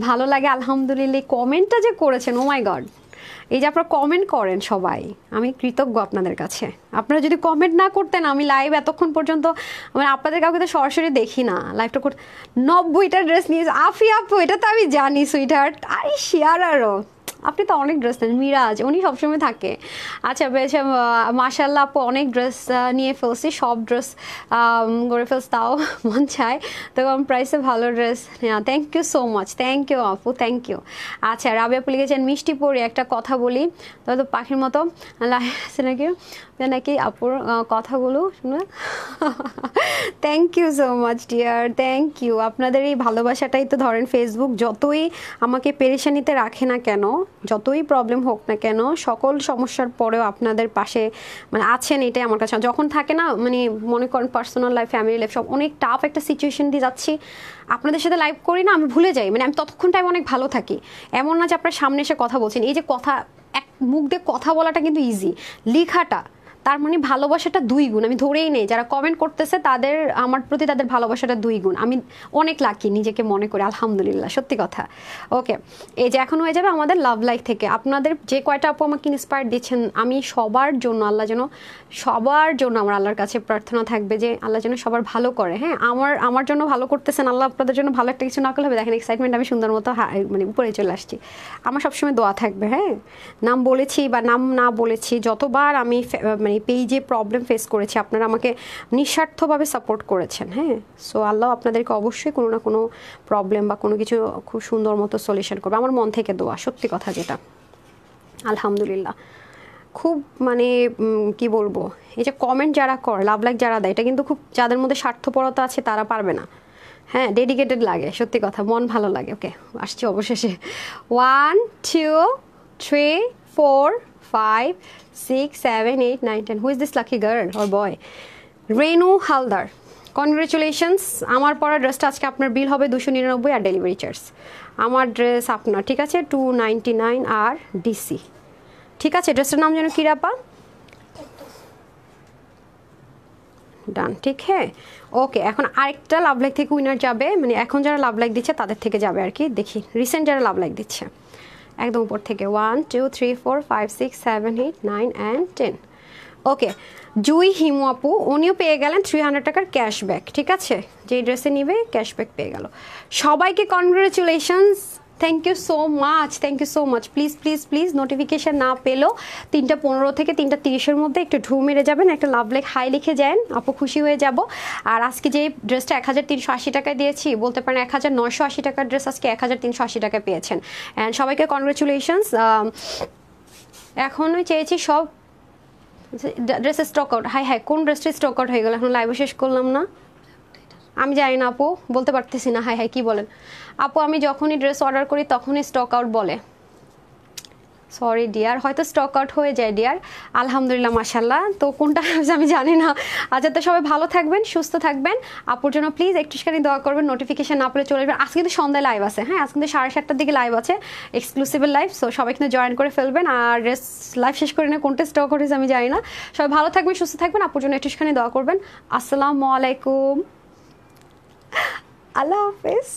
ভালো লাগে আলহামদুলিল্লাহ। কমেন্টটা যে করেছেন, ও মাই গড, এই যে আপনারা কমেন্ট করেন সবাই, আমি কৃতজ্ঞ আপনাদের কাছে। আপনারা যদি কমেন্ট না করতেন আমি লাইভ এতক্ষণ পর্যন্ত আপনাদের কাউকে তো সরাসরি দেখি না, লাইভটা করতে। 90টা ড্রেস নিয়ে আফি আপু, এটা তো আমি জানি সুইটহার্ট। আরে শেয়ার আরও, আপনি তো অনেক ড্রেস নেন। মিরাজ উনি সবসময় থাকে। আচ্ছা বেশ, মাশাল্লাহ আপু অনেক ড্রেস নিয়ে ফেলছি, সব ড্রেস করে ফেলছি, তাও মন চায় তো কম প্রাইসে ভালো dress. Thank you so much, thank you আপু, থ্যাংক ইউ। আচ্ছা রাবি আপু লিখেছেন মিষ্টি পড়ি একটা কথা বলি, তবে তো পাখির মতো আছে নাকি নাকি আপুর কথাগুলো শুনে। Thank you so much dear, thank you. আপনাদের এই ভালোবাসাটাই তো ধরেন ফেসবুক যতই আমাকে পেরেশানিতে রাখে না কেন, যতই প্রবলেম হোক না কেন, সকল সমস্যার পরেও আপনাদের পাশে আছেন, এটাই আমার কাছে। যখন থাকে না মনে করেন পার্সোনাল লাইফ, ফ্যামিলি লাইফ সব অনেক টাফ একটা সিচুয়েশন দিয়ে যাচ্ছি, আপনাদের সাথে লাইভ করি না, আমি ভুলে যাই, আমি ততক্ষণ টাইম অনেক ভালো থাকি। এমন না যে আপনার সামনে এসে কথা বলছেন, এই যে কথা, এক মুখ দিয়ে কথা বলাটা কিন্তু ইজি, লেখাটা তার ভালোবাসাটা 2 গুণ। আমি ধরেই নেই যারা কমেন্ট করতেছে তাদের আমার প্রতি তাদের ভালোবাসাটা 2 গুণ। আমি অনেক লাকি নিজেকে মনে করি, আলহামদুলিল্লাহ, সত্যি কথা। ওকে, এই যে এখন হয়ে যাবে আমাদের লাভ লাইফ থেকে। আপনাদের যে কয়টা আপু আমাকে ইন্সপায়ার দিচ্ছেন, আমি সবার জন্য আল্লাহ যেন, সবার জন্য আমার আল্লাহর কাছে প্রার্থনা থাকবে যে আল্লাহ যেন সবার ভালো করে। হ্যাঁ আমার জন্য ভালো করতেছেন আল্লাহ, আপনাদের জন্য ভালো একটা কিছু না করলে হবে। দেখেন এক্সাইটমেন্ট, আমি সুন্দর মতো উপরে চলে আসছি। আমার সবসময় দোয়া থাকবে। হ্যাঁ নাম বলেছি বা নাম না বলেছি, যতবার আমি পেজে প্রবলেম ফেস করেছি আপনারা আমাকে নিঃস্বার্থভাবে সাপোর্ট করেছেন। হ্যাঁ সো আল্লাহ আপনাদেরকে অবশ্যই কোনো না কোনো প্রবলেম বা কোনো কিছু খুব সুন্দর মতো সলিউশন করবে, আমার মন থেকে দোয়া, সত্যি কথা যেটা। আলহামদুলিল্লাহ, খুব কি বলবো, এই যে কমেন্ট যারা করে, লাভ লাইক যারা দেয়, এটা কিন্তু খুব যাদের মধ্যে স্বার্থপরতা আছে তারা পারবে না। হ্যাঁ ডেডিকেটেড লাগে, সত্যি কথা, মন ভালো লাগে। ওকে আসছি অবশেষে। 1 2 3 4 5 6 7 8 9 10 who is this lucky girl or boy? Renu Haldar, congratulations. আমার পরা ড্রেসটা আজকে আপনার বিল হবে 299 আর ডেলিভারি চার্জ। আমার ড্রেস আপনার, ঠিক আছে, 299 আর ডিসি। ঠিক আছে, ড্রেসটার নাম যেন কি রাপা? ডান, ঠিক হ্যাঁ। ওকে, এখন আরেকটা লাভ লাইক থেকে উইনার যাবে, এখন যারা লাভ লাইক দিচ্ছে তাদের থেকে যাবে আর কি। দেখি রিসেন্ট যারা লাভ লাইক দিচ্ছে একদম উপর থেকে 1 2 3 4 5 6 7 8 9 and 10। ওকে, জুই হিমু আপু, উনিও পেয়ে গেলেন 300 টাকার ক্যাশব্যাক। ঠিক আছে, যেই ড্রেসে নিবে ক্যাশব্যাক পেয়ে গেল। সবাইকে congratulations, thank you so much, thank you so much. Please please please notification না পেলেও 3:15 থেকে 3:30-এর মধ্যে একটু ঢু মেরে যাবেন, একটা লাভ লাইক হাই লিখে যান, আপু খুশি হয়ে যাব। আর আজকে যে ড্রেসটা 1380 টাকায় দিয়েছি, বলতে পারেন 1980 টাকার ড্রেস আজকে 1380 টাকায় পেয়েছেন। অ্যান্ড সবাইকে কনগ্রেচুলেশনস। এখনই চেয়েছি সব dress stock out, high high কোন ড্রেসটা স্টক আউট হয়ে গেল, এখন লাইভও শেষ করলাম না। আমি জানি না আপু, বলতে পারতেছি না। হাই হাই কি বলেন আপু, আমি যখনই ড্রেস অর্ডার করি তখনই স্টক আউট বলে। সরি ডিয়ার, হয়তো স্টক আউট হয়ে যায় ডিয়ার। আলহামদুলিল্লাহ মাশাল্লাহ, তো কোনটা আমি জানি না। আচ্ছা, তো সবাই ভালো থাকবেন, সুস্থ থাকবেন। আপুর জন্য প্লিজ একটুখানি দোয়া করবেন, নোটিফিকেশন না পেলে চলে যাবেন। আজকে কিন্তু সন্ধ্যায় লাইভ আছে, হ্যাঁ আজকে কিন্তু 7:30টার দিকে লাইভ আছে, এক্সক্লুসিভের লাইভ। সো সবাই কিন্তু জয়েন করে ফেলবেন। আর লাইভ শেষ করে নিয়ে কোনটা স্টক আউট হয়েছে আমি জানি না। সবাই ভালো থাকবেন, সুস্থ থাকবেন, আপুর জন্য একটুখানি দোয়া করবেন। আসসালামু আলাইকুম, আল্লাহ হাফেজ।